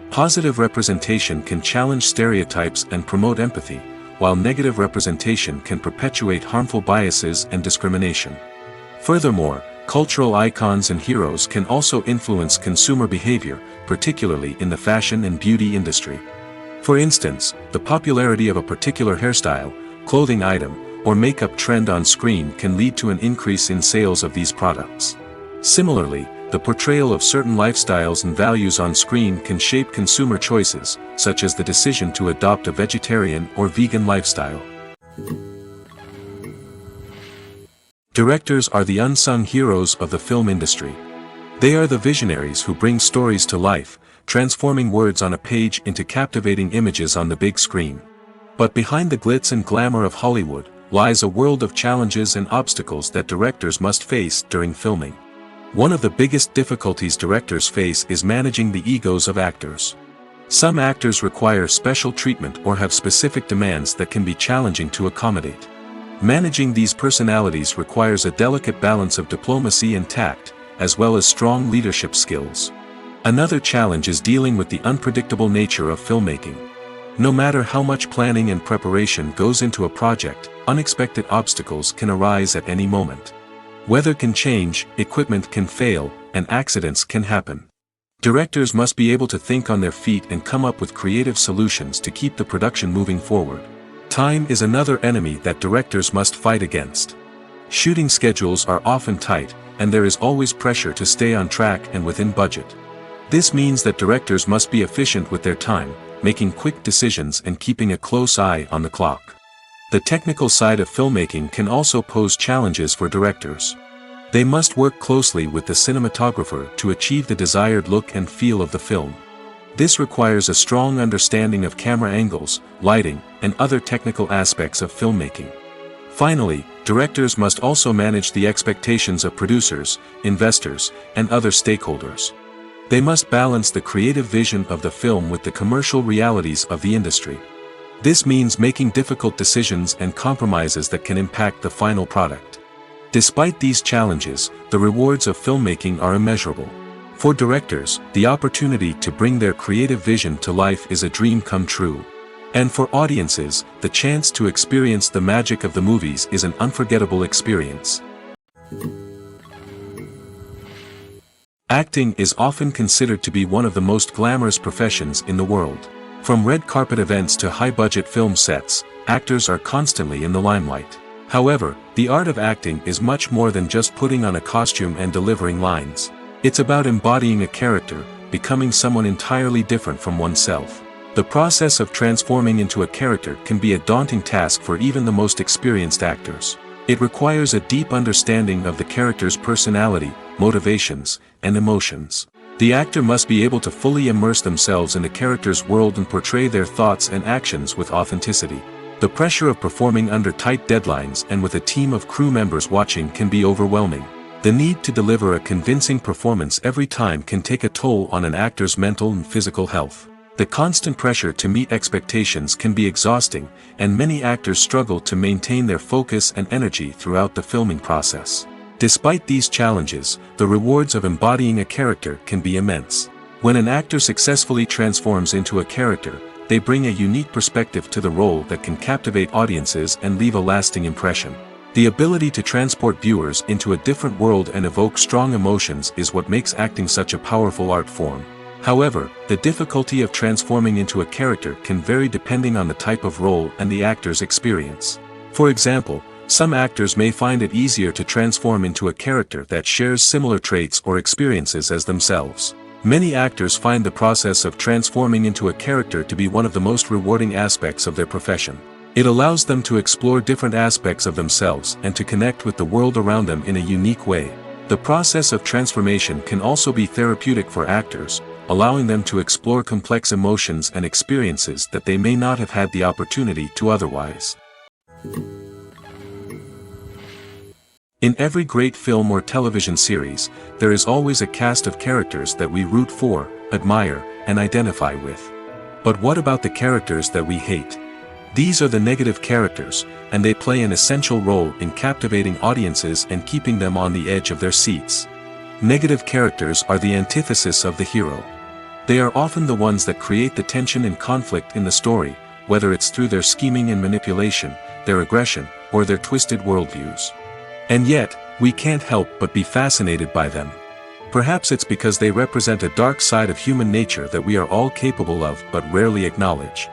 Positive representation can challenge stereotypes and promote empathy, while negative representation can perpetuate harmful biases and discrimination. Furthermore, cultural icons and heroes can also influence consumer behavior, particularly in the fashion and beauty industry. For instance, the popularity of a particular hairstyle, clothing item, or makeup trend on screen can lead to an increase in sales of these products. Similarly, the portrayal of certain lifestyles and values on screen can shape consumer choices, such as the decision to adopt a vegetarian or vegan lifestyle. Directors are the unsung heroes of the film industry. They are the visionaries who bring stories to life, transforming words on a page into captivating images on the big screen. But behind the glitz and glamour of Hollywood lies a world of challenges and obstacles that directors must face during filming. One of the biggest difficulties directors face is managing the egos of actors. Some actors require special treatment or have specific demands that can be challenging to accommodate. Managing these personalities requires a delicate balance of diplomacy and tact, as well as strong leadership skills. Another challenge is dealing with the unpredictable nature of filmmaking. No matter how much planning and preparation goes into a project, unexpected obstacles can arise at any moment. Weather can change, equipment can fail, and accidents can happen. Directors must be able to think on their feet and come up with creative solutions to keep the production moving forward. Time is another enemy that directors must fight against. Shooting schedules are often tight, and there is always pressure to stay on track and within budget. This means that directors must be efficient with their time, making quick decisions and keeping a close eye on the clock. The technical side of filmmaking can also pose challenges for directors. They must work closely with the cinematographer to achieve the desired look and feel of the film. This requires a strong understanding of camera angles, lighting, and other technical aspects of filmmaking. Finally, directors must also manage the expectations of producers, investors, and other stakeholders. They must balance the creative vision of the film with the commercial realities of the industry. This means making difficult decisions and compromises that can impact the final product. Despite these challenges, the rewards of filmmaking are immeasurable. For directors, the opportunity to bring their creative vision to life is a dream come true. And for audiences, the chance to experience the magic of the movies is an unforgettable experience. Acting is often considered to be one of the most glamorous professions in the world. From red carpet events to high-budget film sets, actors are constantly in the limelight. However, the art of acting is much more than just putting on a costume and delivering lines. It's about embodying a character, becoming someone entirely different from oneself. The process of transforming into a character can be a daunting task for even the most experienced actors. It requires a deep understanding of the character's personality, motivations, and emotions. The actor must be able to fully immerse themselves in the character's world and portray their thoughts and actions with authenticity. The pressure of performing under tight deadlines and with a team of crew members watching can be overwhelming. The need to deliver a convincing performance every time can take a toll on an actor's mental and physical health. The constant pressure to meet expectations can be exhausting, and many actors struggle to maintain their focus and energy throughout the filming process. Despite these challenges, the rewards of embodying a character can be immense. When an actor successfully transforms into a character, they bring a unique perspective to the role that can captivate audiences and leave a lasting impression. The ability to transport viewers into a different world and evoke strong emotions is what makes acting such a powerful art form. However, the difficulty of transforming into a character can vary depending on the type of role and the actor's experience. For example, some actors may find it easier to transform into a character that shares similar traits or experiences as themselves. Many actors find the process of transforming into a character to be one of the most rewarding aspects of their profession. It allows them to explore different aspects of themselves and to connect with the world around them in a unique way. The process of transformation can also be therapeutic for actors, allowing them to explore complex emotions and experiences that they may not have had the opportunity to otherwise. In every great film or television series, there is always a cast of characters that we root for, admire, and identify with. But what about the characters that we hate? These are the negative characters, and they play an essential role in captivating audiences and keeping them on the edge of their seats. Negative characters are the antithesis of the hero. They are often the ones that create the tension and conflict in the story, whether it's through their scheming and manipulation, their aggression, or their twisted worldviews. And yet, we can't help but be fascinated by them. Perhaps it's because they represent a dark side of human nature that we are all capable of but rarely acknowledge.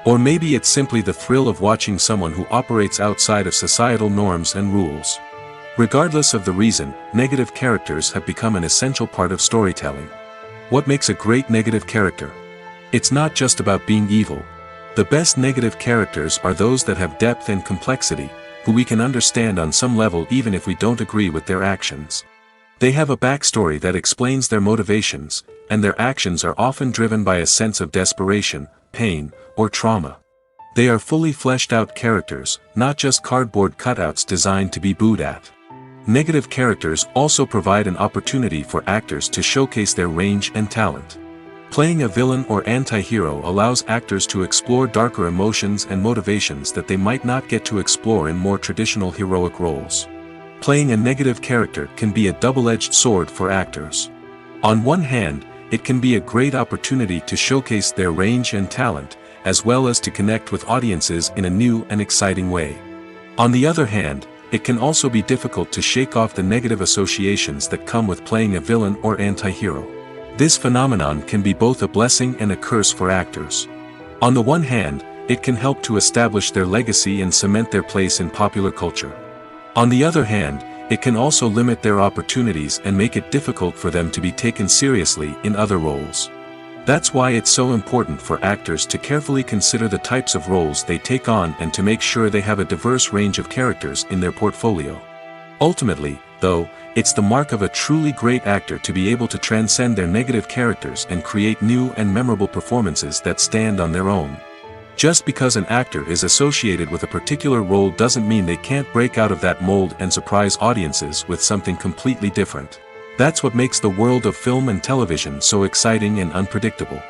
Or maybe it's simply the thrill of watching someone who operates outside of societal norms and rules. Regardless of the reason, negative characters have become an essential part of storytelling. What makes a great negative character? It's not just about being evil. The best negative characters are those that have depth and complexity, who we can understand on some level even if we don't agree with their actions. They have a backstory that explains their motivations, and their actions are often driven by a sense of desperation, pain, or trauma. They are fully fleshed out characters, not just cardboard cutouts designed to be booed at. Negative characters also provide an opportunity for actors to showcase their range and talent. Playing a villain or anti-hero allows actors to explore darker emotions and motivations that they might not get to explore in more traditional heroic roles. Playing a negative character can be a double-edged sword for actors. On one hand, it can be a great opportunity to showcase their range and talent, as well as to connect with audiences in a new and exciting way. On the other hand, it can also be difficult to shake off the negative associations that come with playing a villain or anti-hero. This phenomenon can be both a blessing and a curse for actors. On the one hand, it can help to establish their legacy and cement their place in popular culture. On the other hand, it can also limit their opportunities and make it difficult for them to be taken seriously in other roles. That's why it's so important for actors to carefully consider the types of roles they take on and to make sure they have a diverse range of characters in their portfolio. Ultimately, though, it's the mark of a truly great actor to be able to transcend their negative characters and create new and memorable performances that stand on their own. Just because an actor is associated with a particular role doesn't mean they can't break out of that mold and surprise audiences with something completely different. That's what makes the world of film and television so exciting and unpredictable.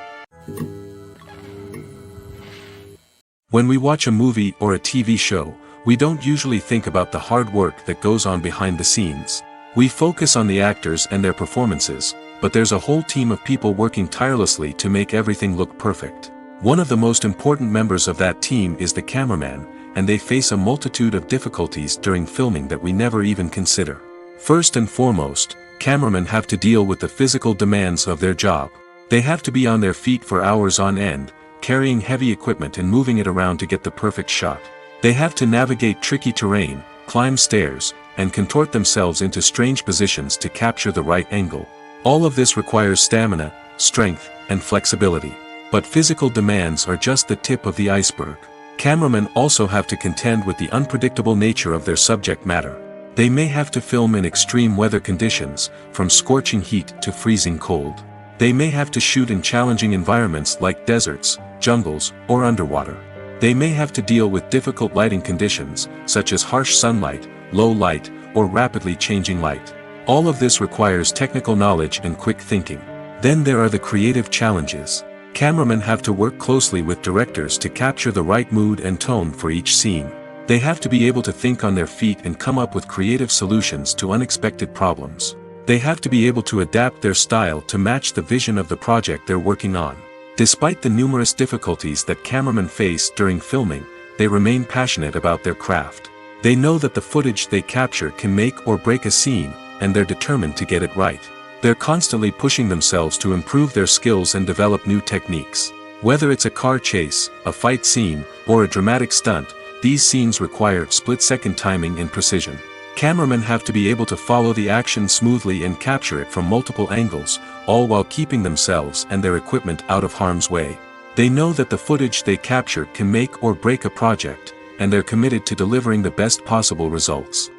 When we watch a movie or a TV show, we don't usually think about the hard work that goes on behind the scenes. We focus on the actors and their performances, but there's a whole team of people working tirelessly to make everything look perfect. One of the most important members of that team is the cameraman, and they face a multitude of difficulties during filming that we never even consider. First and foremost, cameramen have to deal with the physical demands of their job. They have to be on their feet for hours on end, carrying heavy equipment and moving it around to get the perfect shot. They have to navigate tricky terrain, climb stairs, and contort themselves into strange positions to capture the right angle. All of this requires stamina, strength, and flexibility. But physical demands are just the tip of the iceberg. Cameramen also have to contend with the unpredictable nature of their subject matter. They may have to film in extreme weather conditions, from scorching heat to freezing cold. They may have to shoot in challenging environments like deserts, jungles, or underwater. They may have to deal with difficult lighting conditions, such as harsh sunlight, low light, or rapidly changing light. All of this requires technical knowledge and quick thinking. Then there are the creative challenges. Cameramen have to work closely with directors to capture the right mood and tone for each scene. They have to be able to think on their feet and come up with creative solutions to unexpected problems. They have to be able to adapt their style to match the vision of the project they're working on. Despite the numerous difficulties that cameramen face during filming, they remain passionate about their craft. They know that the footage they capture can make or break a scene, and they're determined to get it right. They're constantly pushing themselves to improve their skills and develop new techniques. Whether it's a car chase, a fight scene, or a dramatic stunt, these scenes require split-second timing and precision. Cameramen have to be able to follow the action smoothly and capture it from multiple angles, all while keeping themselves and their equipment out of harm's way. They know that the footage they capture can make or break a project, and they're committed to delivering the best possible results.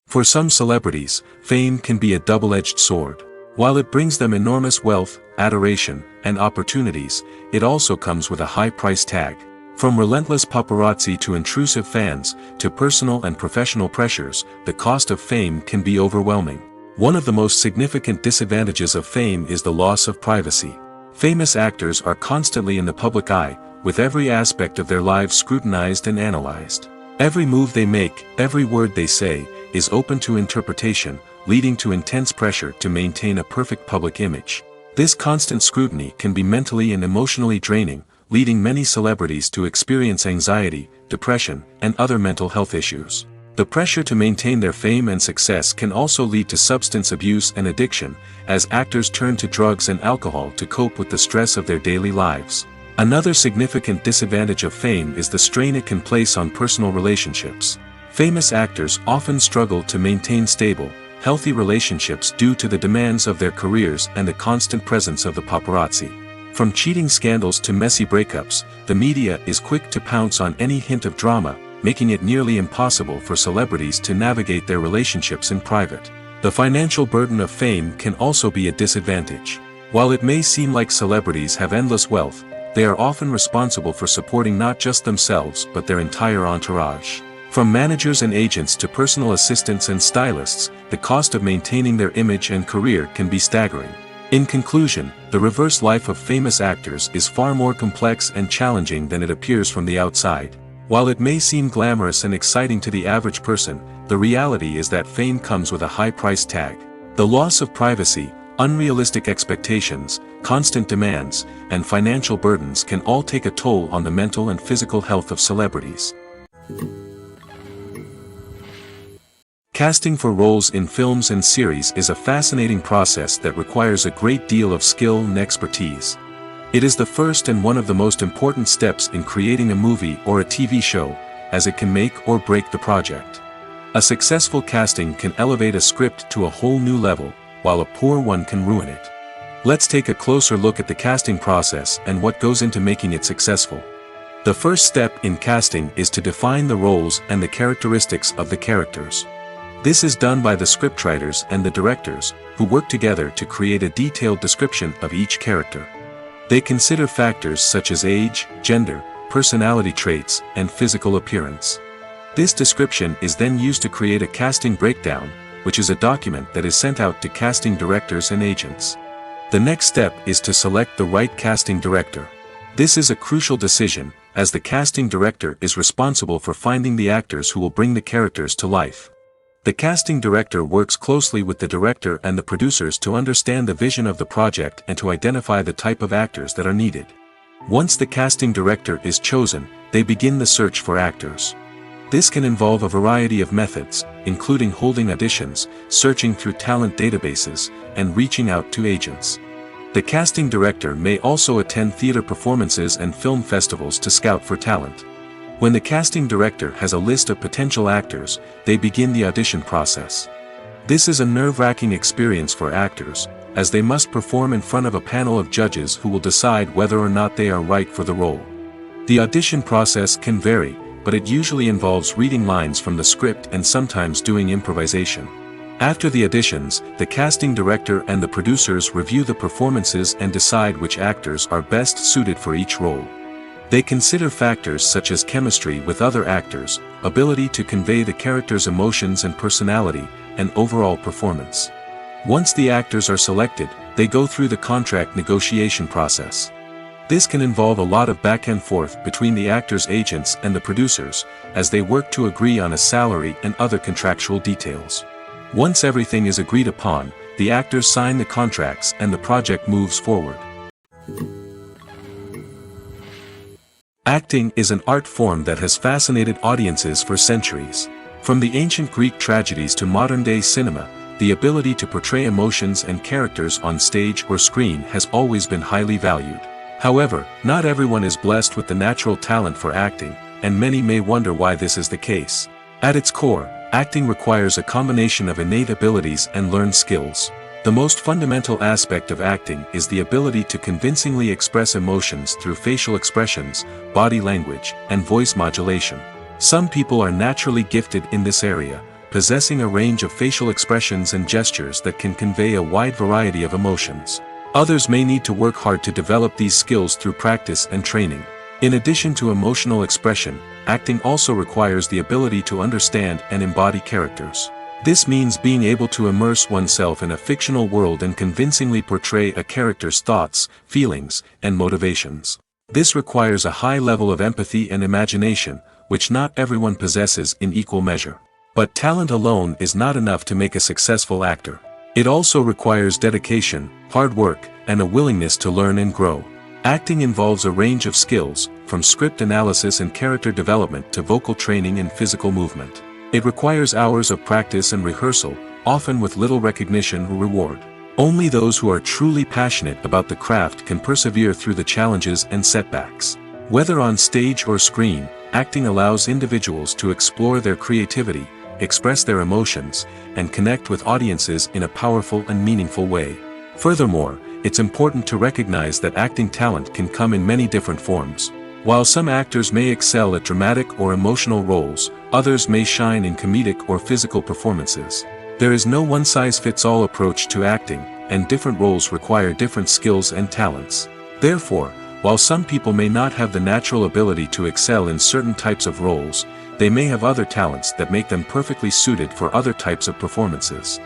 For some celebrities, fame can be a double-edged sword. While it brings them enormous wealth, adoration, and opportunities, it also comes with a high price tag. From relentless paparazzi to intrusive fans, to personal and professional pressures, the cost of fame can be overwhelming. One of the most significant disadvantages of fame is the loss of privacy. Famous actors are constantly in the public eye, with every aspect of their lives scrutinized and analyzed. Every move they make, every word they say, is open to interpretation, leading to intense pressure to maintain a perfect public image. This constant scrutiny can be mentally and emotionally draining, leading many celebrities to experience anxiety, depression, and other mental health issues. The pressure to maintain their fame and success can also lead to substance abuse and addiction, as actors turn to drugs and alcohol to cope with the stress of their daily lives. Another significant disadvantage of fame is the strain it can place on personal relationships. Famous actors often struggle to maintain stable, healthy relationships due to the demands of their careers and the constant presence of the paparazzi. From cheating scandals to messy breakups, the media is quick to pounce on any hint of drama, making it nearly impossible for celebrities to navigate their relationships in private. The financial burden of fame can also be a disadvantage. While it may seem like celebrities have endless wealth, they are often responsible for supporting not just themselves but their entire entourage. From managers and agents to personal assistants and stylists, the cost of maintaining their image and career can be staggering. In conclusion, the reverse life of famous actors is far more complex and challenging than it appears from the outside. While it may seem glamorous and exciting to the average person, the reality is that fame comes with a high price tag. The loss of privacy, unrealistic expectations, constant demands, and financial burdens can all take a toll on the mental and physical health of celebrities. Casting for roles in films and series is a fascinating process that requires a great deal of skill and expertise. It is the first and one of the most important steps in creating a movie or a TV show, as it can make or break the project. A successful casting can elevate a script to a whole new level, while a poor one can ruin it. Let's take a closer look at the casting process and what goes into making it successful. The first step in casting is to define the roles and the characteristics of the characters. This is done by the scriptwriters and the directors, who work together to create a detailed description of each character. They consider factors such as age, gender, personality traits, and physical appearance. This description is then used to create a casting breakdown, which is a document that is sent out to casting directors and agents. The next step is to select the right casting director. This is a crucial decision, as the casting director is responsible for finding the actors who will bring the characters to life. The casting director works closely with the director and the producers to understand the vision of the project and to identify the type of actors that are needed. Once the casting director is chosen, they begin the search for actors. This can involve a variety of methods, including holding auditions, searching through talent databases, and reaching out to agents. The casting director may also attend theater performances and film festivals to scout for talent. When the casting director has a list of potential actors, they begin the audition process. This is a nerve-wracking experience for actors, as they must perform in front of a panel of judges who will decide whether or not they are right for the role. The audition process can vary, but it usually involves reading lines from the script and sometimes doing improvisation. After the auditions, the casting director and the producers review the performances and decide which actors are best suited for each role. They consider factors such as chemistry with other actors, ability to convey the character's emotions and personality, and overall performance. Once the actors are selected, they go through the contract negotiation process. This can involve a lot of back and forth between the actors' agents and the producers, as they work to agree on a salary and other contractual details. Once everything is agreed upon, the actors sign the contracts and the project moves forward. Acting is an art form that has fascinated audiences for centuries. From the ancient Greek tragedies to modern-day cinema, the ability to portray emotions and characters on stage or screen has always been highly valued. However, not everyone is blessed with the natural talent for acting, and many may wonder why this is the case. At its core, acting requires a combination of innate abilities and learned skills. The most fundamental aspect of acting is the ability to convincingly express emotions through facial expressions, body language, and voice modulation. Some people are naturally gifted in this area, possessing a range of facial expressions and gestures that can convey a wide variety of emotions. Others may need to work hard to develop these skills through practice and training. In addition to emotional expression, acting also requires the ability to understand and embody characters. This means being able to immerse oneself in a fictional world and convincingly portray a character's thoughts, feelings, and motivations. This requires a high level of empathy and imagination, which not everyone possesses in equal measure. But talent alone is not enough to make a successful actor. It also requires dedication, hard work, and a willingness to learn and grow. Acting involves a range of skills, from script analysis and character development to vocal training and physical movement. It requires hours of practice and rehearsal, often with little recognition or reward. Only those who are truly passionate about the craft can persevere through the challenges and setbacks. Whether on stage or screen, acting allows individuals to explore their creativity, express their emotions, and connect with audiences in a powerful and meaningful way. Furthermore, it's important to recognize that acting talent can come in many different forms. While some actors may excel at dramatic or emotional roles, others may shine in comedic or physical performances. There is no one-size-fits-all approach to acting, and different roles require different skills and talents. Therefore, while some people may not have the natural ability to excel in certain types of roles, they may have other talents that make them perfectly suited for other types of performances.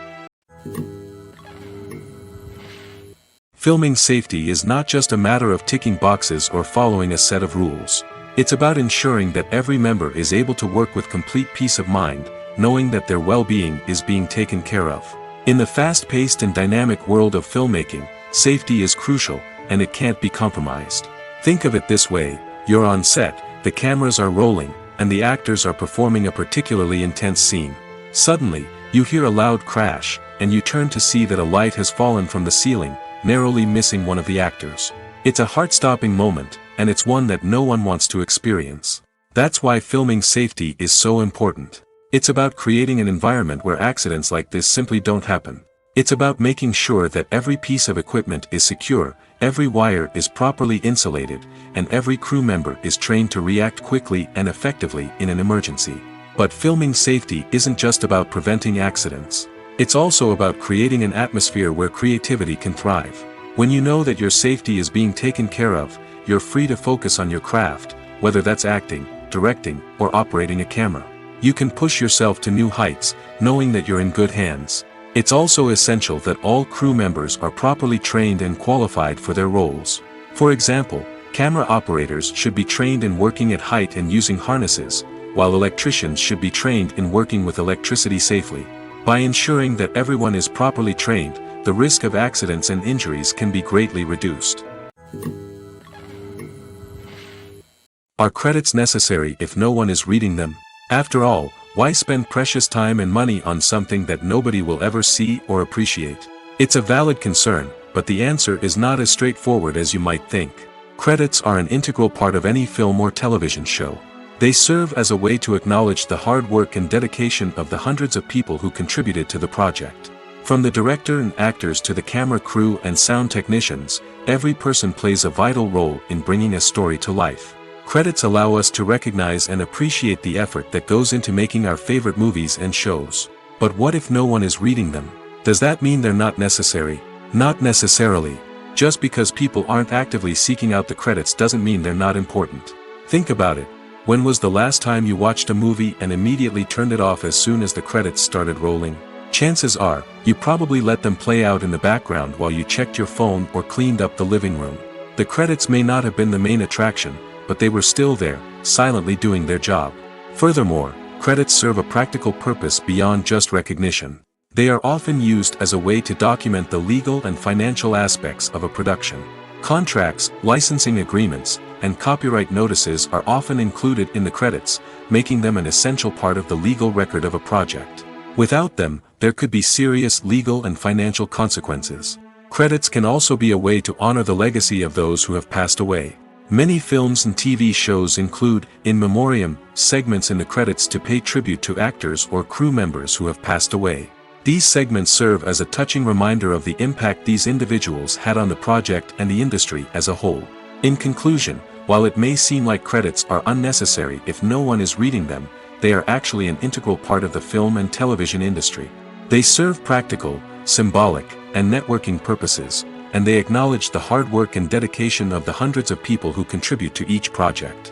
Filming safety is not just a matter of ticking boxes or following a set of rules. It's about ensuring that every member is able to work with complete peace of mind, knowing that their well-being is being taken care of. In the fast-paced and dynamic world of filmmaking, safety is crucial, and it can't be compromised. Think of it this way: you're on set, the cameras are rolling, and the actors are performing a particularly intense scene. Suddenly, you hear a loud crash, and you turn to see that a light has fallen from the ceiling, narrowly missing one of the actors. It's a heart-stopping moment, and it's one that no one wants to experience. That's why filming safety is so important. It's about creating an environment where accidents like this simply don't happen. It's about making sure that every piece of equipment is secure, every wire is properly insulated, and every crew member is trained to react quickly and effectively in an emergency. But filming safety isn't just about preventing accidents. It's also about creating an atmosphere where creativity can thrive. When you know that your safety is being taken care of, you're free to focus on your craft, whether that's acting, directing, or operating a camera. You can push yourself to new heights, knowing that you're in good hands. It's also essential that all crew members are properly trained and qualified for their roles. For example, camera operators should be trained in working at height and using harnesses, while electricians should be trained in working with electricity safely. By ensuring that everyone is properly trained, the risk of accidents and injuries can be greatly reduced. Are credits necessary if no one is reading them? After all, why spend precious time and money on something that nobody will ever see or appreciate? It's a valid concern, but the answer is not as straightforward as you might think. Credits are an integral part of any film or television show. They serve as a way to acknowledge the hard work and dedication of the hundreds of people who contributed to the project. From the director and actors to the camera crew and sound technicians, every person plays a vital role in bringing a story to life. Credits allow us to recognize and appreciate the effort that goes into making our favorite movies and shows. But what if no one is reading them? Does that mean they're not necessary? Not necessarily. Just because people aren't actively seeking out the credits doesn't mean they're not important. Think about it. When was the last time you watched a movie and immediately turned it off as soon as the credits started rolling? Chances are, you probably let them play out in the background while you checked your phone or cleaned up the living room. The credits may not have been the main attraction, but they were still there, silently doing their job. Furthermore, credits serve a practical purpose beyond just recognition. They are often used as a way to document the legal and financial aspects of a production. Contracts, licensing agreements, and copyright notices are often included in the credits, making them an essential part of the legal record of a project. Without them, there could be serious legal and financial consequences. Credits can also be a way to honor the legacy of those who have passed away. Many films and TV shows include, in memoriam, segments in the credits to pay tribute to actors or crew members who have passed away. These segments serve as a touching reminder of the impact these individuals had on the project and the industry as a whole. In conclusion, while it may seem like credits are unnecessary if no one is reading them, they are actually an integral part of the film and television industry. They serve practical, symbolic, and networking purposes, and they acknowledge the hard work and dedication of the hundreds of people who contribute to each project.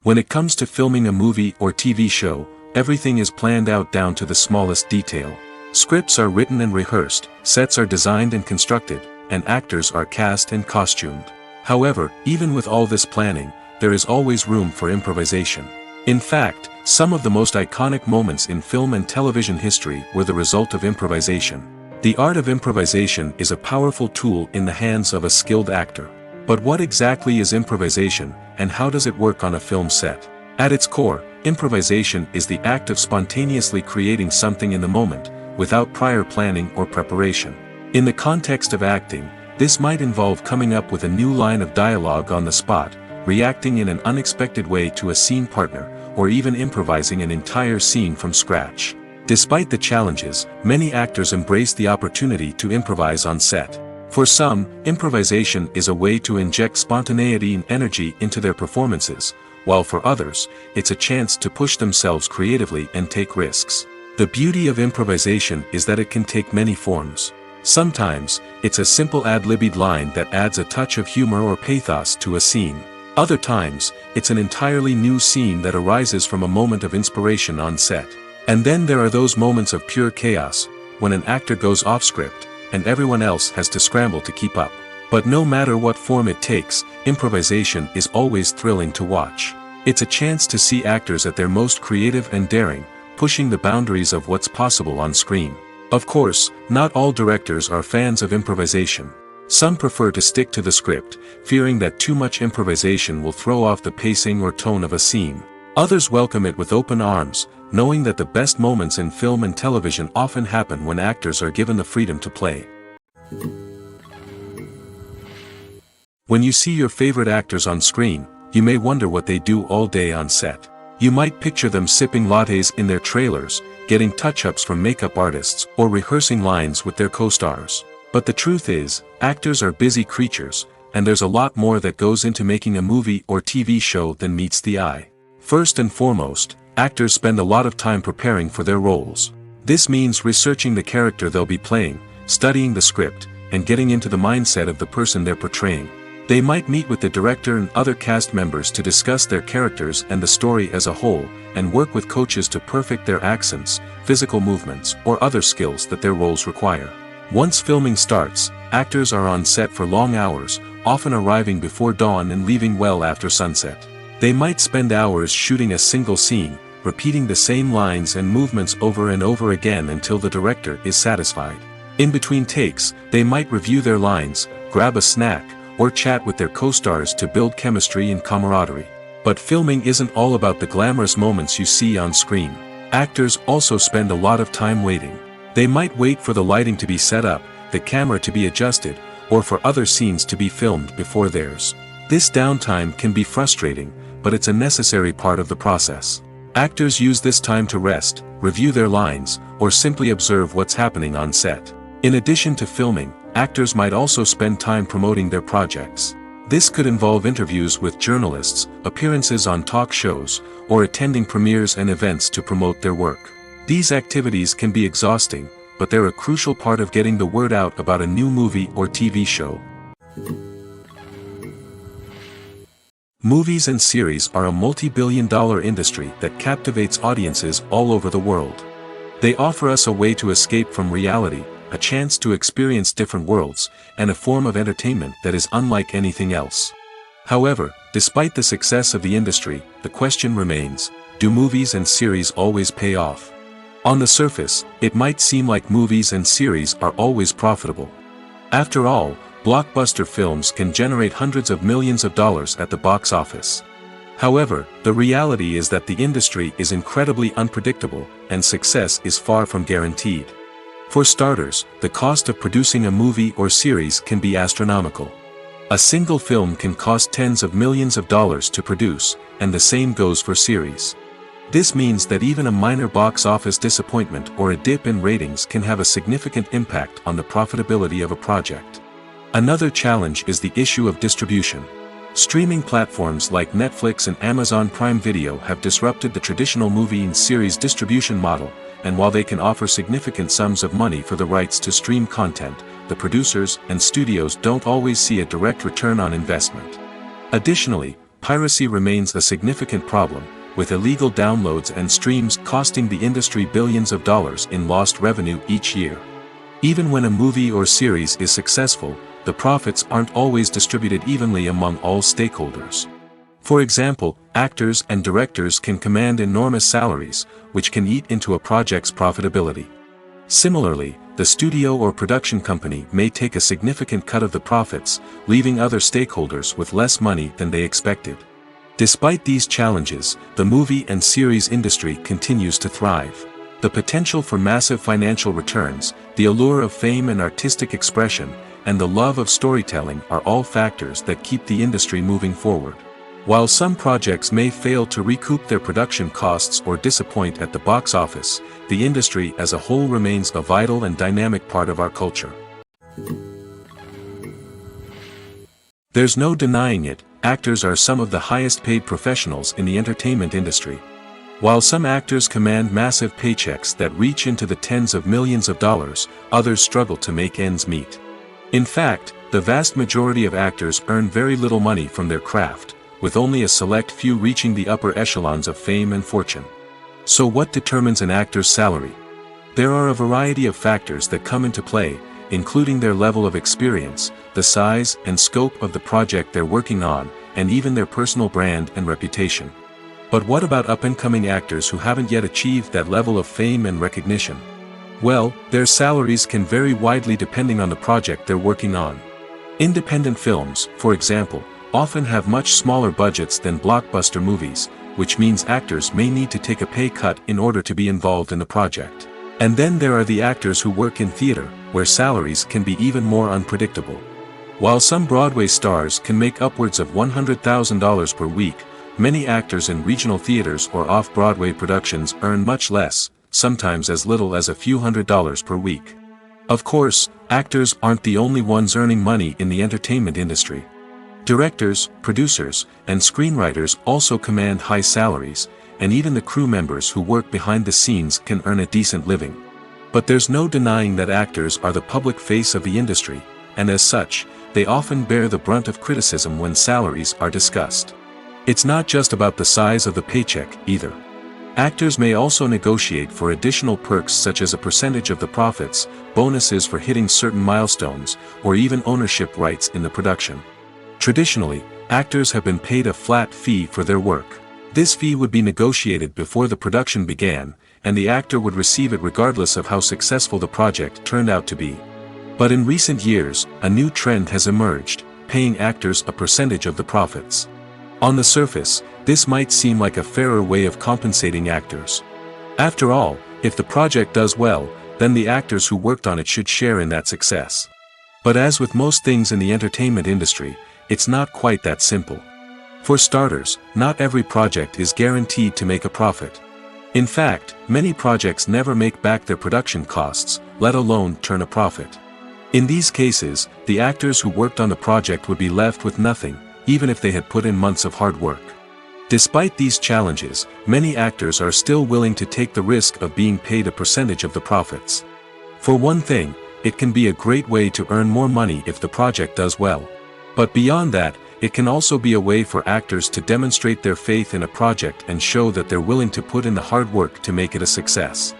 When it comes to filming a movie or TV show, everything is planned out down to the smallest detail. Scripts are written and rehearsed, sets are designed and constructed, and actors are cast and costumed. However, even with all this planning, there is always room for improvisation. In fact, some of the most iconic moments in film and television history were the result of improvisation. The art of improvisation is a powerful tool in the hands of a skilled actor. But what exactly is improvisation, and how does it work on a film set? At its core, improvisation is the act of spontaneously creating something in the moment, without prior planning or preparation. In the context of acting, this might involve coming up with a new line of dialogue on the spot, reacting in an unexpected way to a scene partner, or even improvising an entire scene from scratch. Despite the challenges, many actors embrace the opportunity to improvise on set. For some, improvisation is a way to inject spontaneity and energy into their performances, while for others, it's a chance to push themselves creatively and take risks. The beauty of improvisation is that it can take many forms. Sometimes, it's a simple ad-libbed line that adds a touch of humor or pathos to a scene. Other times, it's an entirely new scene that arises from a moment of inspiration on set. And then there are those moments of pure chaos, when an actor goes off script, and everyone else has to scramble to keep up. But no matter what form it takes, improvisation is always thrilling to watch. It's a chance to see actors at their most creative and daring, pushing the boundaries of what's possible on screen. Of course, not all directors are fans of improvisation. Some prefer to stick to the script, fearing that too much improvisation will throw off the pacing or tone of a scene. Others welcome it with open arms, knowing that the best moments in film and television often happen when actors are given the freedom to play. When you see your favorite actors on screen, you may wonder what they do all day on set. You might picture them sipping lattes in their trailers, getting touch-ups from makeup artists, or rehearsing lines with their co-stars. But the truth is, actors are busy creatures, and there's a lot more that goes into making a movie or TV show than meets the eye. First and foremost, actors spend a lot of time preparing for their roles. This means researching the character they'll be playing, studying the script, and getting into the mindset of the person they're portraying. They might meet with the director and other cast members to discuss their characters and the story as a whole, and work with coaches to perfect their accents, physical movements, or other skills that their roles require. Once filming starts, actors are on set for long hours, often arriving before dawn and leaving well after sunset. They might spend hours shooting a single scene, repeating the same lines and movements over and over again until the director is satisfied. In between takes, they might review their lines, grab a snack, or chat with their co-stars to build chemistry and camaraderie. But filming isn't all about the glamorous moments you see on screen. Actors also spend a lot of time waiting. They might wait for the lighting to be set up, the camera to be adjusted, or for other scenes to be filmed before theirs. This downtime can be frustrating, but it's a necessary part of the process. Actors use this time to rest, review their lines, or simply observe what's happening on set. In addition to filming, actors might also spend time promoting their projects. This could involve interviews with journalists, appearances on talk shows, or attending premieres and events to promote their work. These activities can be exhausting, but they're a crucial part of getting the word out about a new movie or TV show. Movies and series are a multi-billion-dollar industry that captivates audiences all over the world. They offer us a way to escape from reality, a chance to experience different worlds, and a form of entertainment that is unlike anything else. However, despite the success of the industry, the question remains, do movies and series always pay off? On the surface, it might seem like movies and series are always profitable. After all, blockbuster films can generate hundreds of millions of dollars at the box office. However, the reality is that the industry is incredibly unpredictable, and success is far from guaranteed. For starters, the cost of producing a movie or series can be astronomical. A single film can cost tens of millions of dollars to produce, and the same goes for series. This means that even a minor box office disappointment or a dip in ratings can have a significant impact on the profitability of a project. Another challenge is the issue of distribution. Streaming platforms like Netflix and Amazon Prime Video have disrupted the traditional movie and series distribution model, and while they can offer significant sums of money for the rights to stream content, the producers and studios don't always see a direct return on investment. Additionally, piracy remains a significant problem, with illegal downloads and streams costing the industry billions of dollars in lost revenue each year. Even when a movie or series is successful, the profits aren't always distributed evenly among all stakeholders. For example, actors and directors can command enormous salaries, which can eat into a project's profitability. Similarly, the studio or production company may take a significant cut of the profits, leaving other stakeholders with less money than they expected. Despite these challenges, the movie and series industry continues to thrive. The potential for massive financial returns, the allure of fame and artistic expression, and the love of storytelling are all factors that keep the industry moving forward. While some projects may fail to recoup their production costs or disappoint at the box office, the industry as a whole remains a vital and dynamic part of our culture. There's no denying it, actors are some of the highest paid professionals in the entertainment industry. While some actors command massive paychecks that reach into the tens of millions of dollars, others struggle to make ends meet. In fact, the vast majority of actors earn very little money from their craft, with only a select few reaching the upper echelons of fame and fortune. So what determines an actor's salary? There are a variety of factors that come into play, including their level of experience, the size and scope of the project they're working on, and even their personal brand and reputation. But what about up-and-coming actors who haven't yet achieved that level of fame and recognition? Well, their salaries can vary widely depending on the project they're working on. Independent films, for example, often have much smaller budgets than blockbuster movies, which means actors may need to take a pay cut in order to be involved in the project. And then there are the actors who work in theater, where salaries can be even more unpredictable. While some Broadway stars can make upwards of $100,000 per week, many actors in regional theaters or off-Broadway productions earn much less, sometimes as little as a few $100s per week. Of course, actors aren't the only ones earning money in the entertainment industry. Directors, producers, and screenwriters also command high salaries, and even the crew members who work behind the scenes can earn a decent living. But there's no denying that actors are the public face of the industry, and as such, they often bear the brunt of criticism when salaries are discussed. It's not just about the size of the paycheck, either. Actors may also negotiate for additional perks such as a percentage of the profits, bonuses for hitting certain milestones, or even ownership rights in the production. Traditionally, actors have been paid a flat fee for their work. This fee would be negotiated before the production began, and the actor would receive it regardless of how successful the project turned out to be. But in recent years, a new trend has emerged, paying actors a percentage of the profits. On the surface, this might seem like a fairer way of compensating actors. After all, if the project does well, then the actors who worked on it should share in that success. But as with most things in the entertainment industry, it's not quite that simple. For starters, not every project is guaranteed to make a profit. In fact, many projects never make back their production costs, let alone turn a profit. In these cases, the actors who worked on the project would be left with nothing, even if they had put in months of hard work. Despite these challenges, many actors are still willing to take the risk of being paid a percentage of the profits. For one thing, it can be a great way to earn more money if the project does well. But beyond that, it can also be a way for actors to demonstrate their faith in a project and show that they're willing to put in the hard work to make it a success.